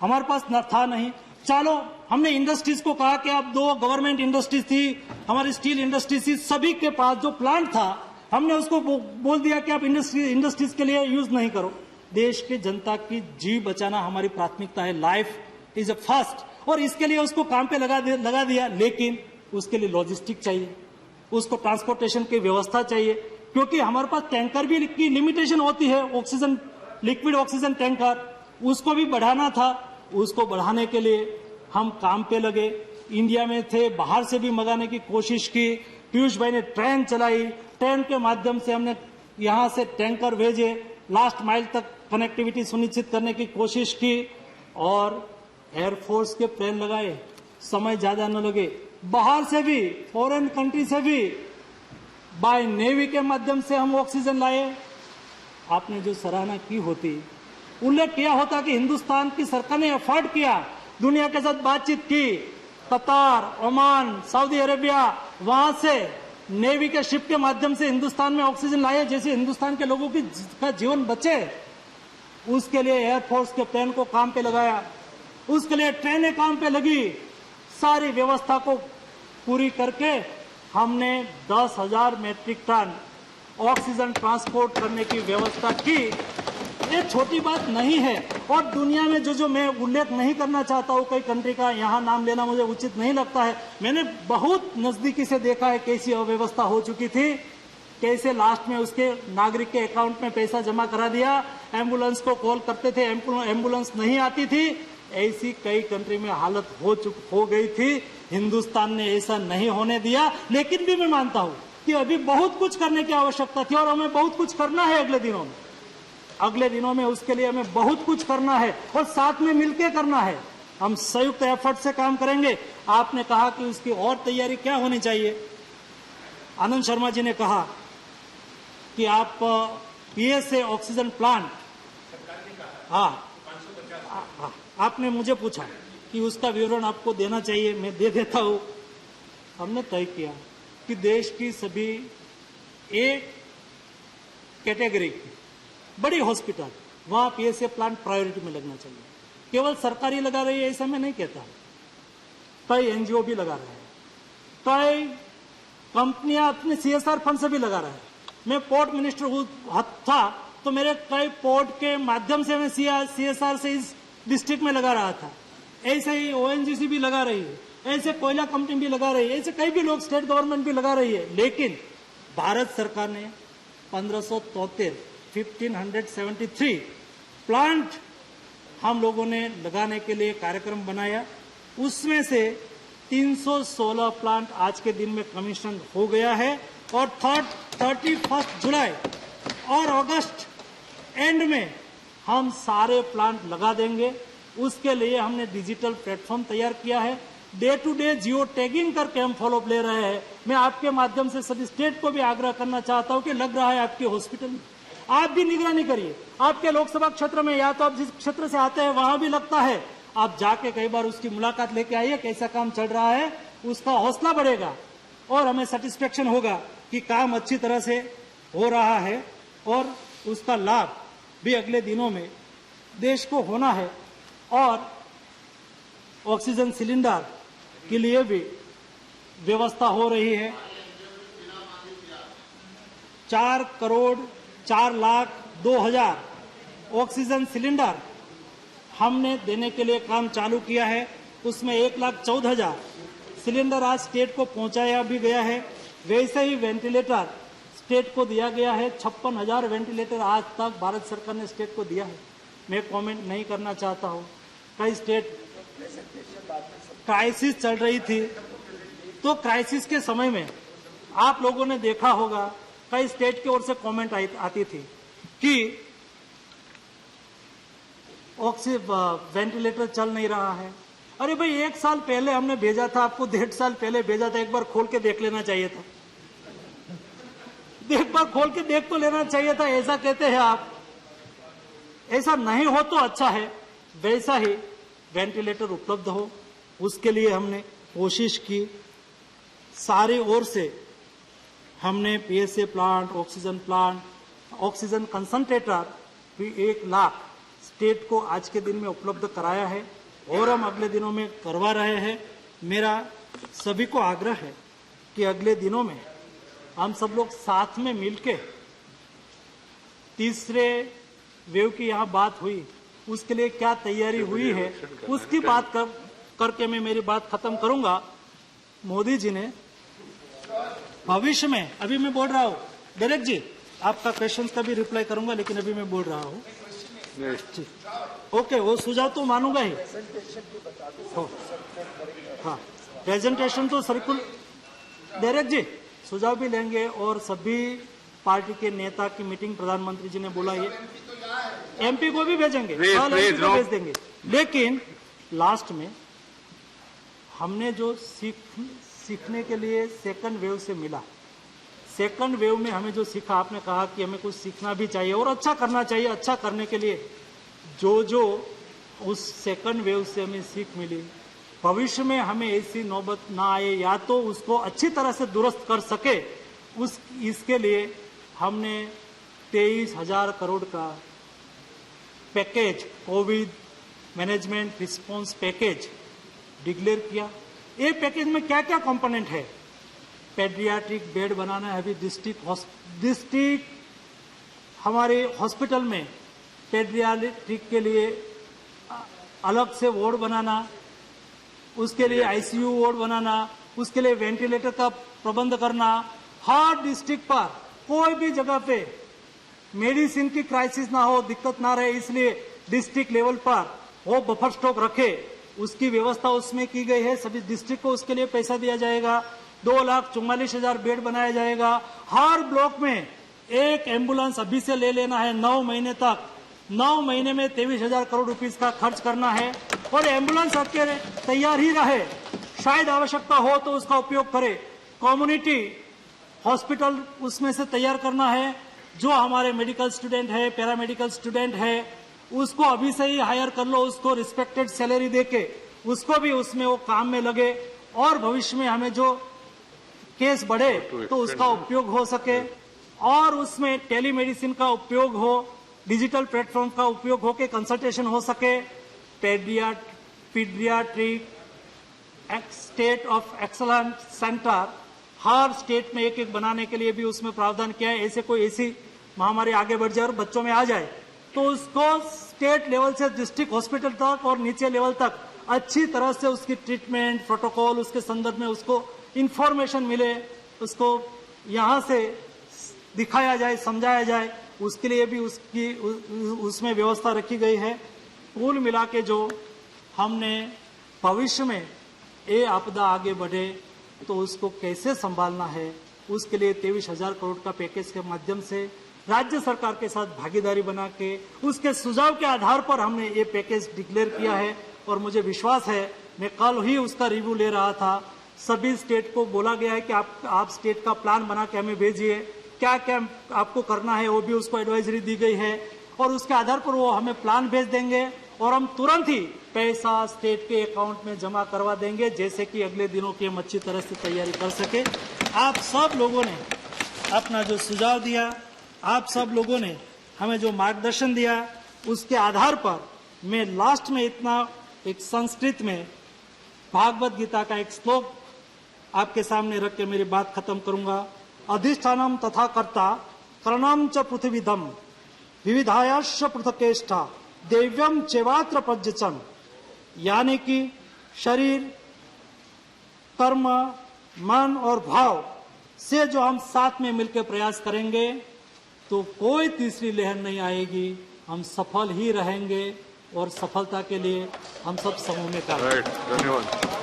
हमारे पास न था नहीं। चलो हमने इंडस्ट्रीज को कहा कि आप 2 गवर्नमेंट इंडस्ट्रीज थी, हमारी स्टील इंडस्ट्रीज थी, सभी के पास जो प्लांट था हमने उसको बोल दिया कि आप इंडस्ट्रीज के लिए यूज नहीं करो। देश की जनता की जीव बचाना हमारी प्राथमिकता है, लाइफ इज अ फर्स्ट, और इसके लिए उसको काम पे लगा दिया। लेकिन उसके लिए लॉजिस्टिक चाहिए, उसको ट्रांसपोर्टेशन की व्यवस्था चाहिए, क्योंकि हमारे पास टैंकर भी की लिमिटेशन होती है, ऑक्सीजन, लिक्विड ऑक्सीजन टैंकर, उसको भी बढ़ाना था। उसको बढ़ाने के लिए हम काम पे लगे, इंडिया में थे, बाहर से भी मंगाने की कोशिश की। पीयूष भाई ने ट्रेन चलाई, ट्रेन के माध्यम से हमने यहां से टैंकर भेजे, लास्ट माइल तक कनेक्टिविटी सुनिश्चित करने की कोशिश की, और एयरफोर्स के प्लेन लगाए, समय ज्यादा न लगे। बाहर से भी, फॉरेन कंट्री से भी बाय नेवी के माध्यम से हम ऑक्सीजन लाए। आपने जो सराहना की होती, उल्लेख किया होता कि हिंदुस्तान की सरकार ने एफर्ट किया, दुनिया के साथ बातचीत की, कतार, ओमान, सऊदी अरेबिया, वहां से नेवी के शिप के माध्यम से हिंदुस्तान में ऑक्सीजन लाए, जैसे हिंदुस्तान के लोगों का जीवन बचे। उसके लिए एयरफोर्स के प्लेन को काम पे लगाया, उसके लिए ट्रेनें काम पे लगी, सारी व्यवस्था को पूरी करके हमने 10,000 मेट्रिक टन ऑक्सीजन ट्रांसपोर्ट करने की व्यवस्था की। ये छोटी बात नहीं है, और दुनिया में जो मैं उल्लेख नहीं करना चाहता हूँ कई कंट्री का, यहाँ नाम लेना मुझे उचित नहीं लगता है। मैंने बहुत नजदीकी से देखा है कैसी अव्यवस्था हो चुकी थी, कैसे लास्ट में उसके नागरिक के अकाउंट में पैसा जमा करा दिया, एम्बुलेंस को कॉल करते थे, एम्बुलेंस नहीं आती थी, ऐसी कई कंट्री में हालत हो गई थी। हिंदुस्तान ने ऐसा नहीं होने दिया। लेकिन भी मैं मानता हूं कि अभी बहुत कुछ करने की आवश्यकता थी और हमें बहुत कुछ करना है अगले दिनों में उसके लिए हमें बहुत कुछ करना है और साथ में मिलकर करना है। हम संयुक्त एफर्ट से काम करेंगे। आपने कहा कि उसकी और तैयारी क्या होनी चाहिए। आनंद शर्मा जी ने कहा कि आप पीएसए ऑक्सीजन प्लांट, आपने मुझे पूछा कि उसका विवरण आपको देना चाहिए, मैं दे देता हूं। हमने तय किया कि देश की सभी एक कैटेगरी की बड़ी हॉस्पिटल वहां पीएसए प्लांट प्रायोरिटी में लगना चाहिए। केवल सरकारी लगा रही है ऐसा मैं नहीं कहता, कई एनजीओ भी लगा रहे हैं, कई कंपनियां अपने सीएसआर फंड से भी लगा रहे हैं। मैं पोर्ट मिनिस्टर था तो मेरे कई पोर्ट के माध्यम से मैं सीएसआर से इस डिस्ट्रिक्ट में लगा रहा था। ऐसे ही ओएनजीसी भी लगा रही है, ऐसे कोयला कंपनी भी लगा रही है, ऐसे कई भी लोग, स्टेट गवर्नमेंट भी लगा रही है। लेकिन भारत सरकार ने 1573 प्लांट हम लोगों ने लगाने के लिए कार्यक्रम बनाया। उसमें से 316 प्लांट आज के दिन में कमीशन हो गया है और 31 जुलाई और अगस्त एंड में हम सारे प्लांट लगा देंगे। उसके लिए हमने डिजिटल प्लेटफॉर्म तैयार किया है। Day to day geo tagging करके हम फॉलोअप ले रहे हैं। मैं आपके माध्यम से सभी स्टेट को भी आग्रह करना चाहता हूं कि लग रहा है आपके हॉस्पिटल में, आप भी निगरानी करिए। आपके लोकसभा क्षेत्र में या तो आप जिस क्षेत्र से आते हैं वहां भी लगता है, आप जाके कई बार उसकी मुलाकात लेके आइए, कैसा काम चल रहा है, उसका हौसला बढ़ेगा और हमें सेटिस्फेक्शन होगा कि काम अच्छी तरह से हो रहा है और उसका लाभ भी अगले दिनों में देश को होना है। और ऑक्सीजन सिलेंडर के लिए भी व्यवस्था हो रही है। 4,04,02,000 ऑक्सीजन सिलेंडर हमने देने के लिए काम चालू किया है। उसमें 1,14,000 सिलेंडर आज स्टेट को पहुंचाया भी गया है। वैसे ही वेंटिलेटर स्टेट को दिया गया है। 56,000 वेंटिलेटर आज तक भारत सरकार ने स्टेट को दिया है। मैं कमेंट नहीं करना चाहता हूं। कई स्टेट क्राइसिस चल रही थी, तो क्राइसिस के समय में आप लोगों ने देखा होगा कई स्टेट की ओर से कमेंट आती थी कि वेंटिलेटर चल नहीं रहा है। अरे भाई, 1 साल पहले हमने भेजा था आपको, 1.5 साल पहले भेजा था, एक बार खोल के देख लेना चाहिए था। एक बार खोल के देख तो लेना चाहिए था। ऐसा कहते हैं आप, ऐसा नहीं हो तो अच्छा है। वैसा ही वेंटिलेटर उपलब्ध हो, उसके लिए हमने कोशिश की। सारी ओर से हमने PSA plant, oxygen plant, oxygen concentrator भी 1 लाख स्टेट को आज के दिन में उपलब्ध कराया है और हम अगले दिनों में करवा रहे हैं। मेरा सभी को आग्रह है कि अगले दिनों में हम सब लोग साथ में मिलके, तीसरे वेव की यहाँ बात हुई, उसके लिए क्या तैयारी हुई है उसकी बात करके मैं मेरी बात खत्म करूंगा। मोदी जी ने भविष्य में, अभी मैं बोल रहा हूँ डायरेक्ट जी, आपका क्वेश्चन का भी रिप्लाई करूंगा, लेकिन अभी मैं बोल रहा हूँ। ओके, वो सुझाव तो मानूंगा ही। हाँ, प्रेजेंटेशन तो सर्कुल डायरेक्ट जी सुझाव भी लेंगे और सभी पार्टी के नेता की मीटिंग प्रधानमंत्री जी ने बोला है, एमपी को भी भेजेंगे, एमपी को भेज देंगे। लेकिन लास्ट में हमने जो सीखने के लिए सेकंड वेव से मिला, सेकंड वेव में हमें जो सीखा, आपने कहा कि हमें कुछ सीखना भी चाहिए और अच्छा करना चाहिए। अच्छा करने के लिए जो उस सेकंड वेव से हमें सीख मिली, भविष्य में हमें ऐसी नौबत ना आए या तो उसको अच्छी तरह से दुरुस्त कर सके, इसके लिए हमने 23,000 करोड़ का package, Covid management response package declare किया। ये पैकेज में क्या क्या कंपोनेंट है? पेडियाट्रिक बेड बनाना है। अभी डिस्ट्रिक्ट हमारे हॉस्पिटल में पेडियाट्रिक के लिए अलग से वार्ड बनाना, उसके लिए आईसीयू वार्ड बनाना, उसके लिए वेंटिलेटर का प्रबंध करना। हर डिस्ट्रिक्ट पर कोई भी जगह पे मेडिसिन की क्राइसिस ना हो, दिक्कत ना रहे, इसलिए डिस्ट्रिक्ट लेवल पर वो बफर स्टॉक रखे। उसकी व्यवस्था उसमें की गई है। सभी डिस्ट्रिक्ट को उसके लिए पैसा दिया जाएगा। 2,44,000 बेड बनाया जाएगा। हर ब्लॉक में एक एम्बुलेंस अभी से ले लेना है 9 महीने तक। 9 महीने में 23,000 करोड़ रुपीस का खर्च करना है और एम्बुलेंस अकेले तैयार ही रहे, शायद आवश्यकता हो तो उसका उपयोग करे। कम्युनिटी हॉस्पिटल उसमें से तैयार करना है। जो हमारे मेडिकल स्टूडेंट है, पैरामेडिकल स्टूडेंट है, उसको अभी से ही हायर कर लो, उसको रिस्पेक्टेड सैलरी देके उसको भी उसमें वो काम में लगे और भविष्य में हमें जो केस बढ़े तो उसका उपयोग हो सके और उसमें टेलीमेडिसिन का उपयोग हो, डिजिटल प्लेटफॉर्म का उपयोग हो के कंसल्टेशन हो सके। Paediatric state of excellence centre her state में एक एक बनाने के लिए भी उसमें प्रावधान किया है। ऐसे कोई ऐसी महामारी आगे बढ़ जाए और बच्चों में आ जाए तो उसको स्टेट लेवल से डिस्ट्रिक्ट हॉस्पिटल तक और नीचे लेवल तक अच्छी तरह से उसकी ट्रीटमेंट प्रोटोकॉल उसके संदर्भ में उसको इंफॉर्मेशन मिले, उसको यहाँ से दिखाया जाए, समझाया जाए, उसके लिए भी उसमें व्यवस्था रखी गई है। कुल मिला के जो हमने भविष्य में ये आपदा आगे बढ़े तो उसको कैसे संभालना है, उसके लिए 23,000 करोड़ का पैकेज के माध्यम से राज्य सरकार के साथ भागीदारी बना के उसके सुझाव के आधार पर हमने ये पैकेज डिक्लेयर किया है। और मुझे विश्वास है, मैं कल ही उसका रिव्यू ले रहा था, सभी स्टेट को बोला गया है कि आप स्टेट का प्लान बना के हमें भेजिए, क्या क्या आपको करना है वो भी उसको एडवाइजरी दी गई है और उसके आधार पर वो हमें प्लान भेज देंगे और हम तुरंत ही पैसा स्टेट के अकाउंट में जमा करवा देंगे, जैसे कि अगले दिनों की हम अच्छी तरह से तैयारी कर सके। आप सब लोगों ने अपना जो सुझाव दिया, आप सब लोगों ने हमें जो मार्गदर्शन दिया, उसके आधार पर मैं लास्ट में इतना एक संस्कृत में भागवत गीता का एक श्लोक आपके सामने रख के मेरी बात खत्म करूंगा। अधिष्ठानम तथा कर्ता करणम च पृथ्वीधम विविधायाश्च पृथकेष्ठा देव्यम चेवात्र पज्यचन। यानी कि शरीर, कर्म, मन और भाव से जो हम साथ में मिलकर प्रयास करेंगे तो कोई तीसरी लहर नहीं आएगी, हम सफल ही रहेंगे और सफलता के लिए हम सब समूह में कार्य करेंगे। धन्यवाद।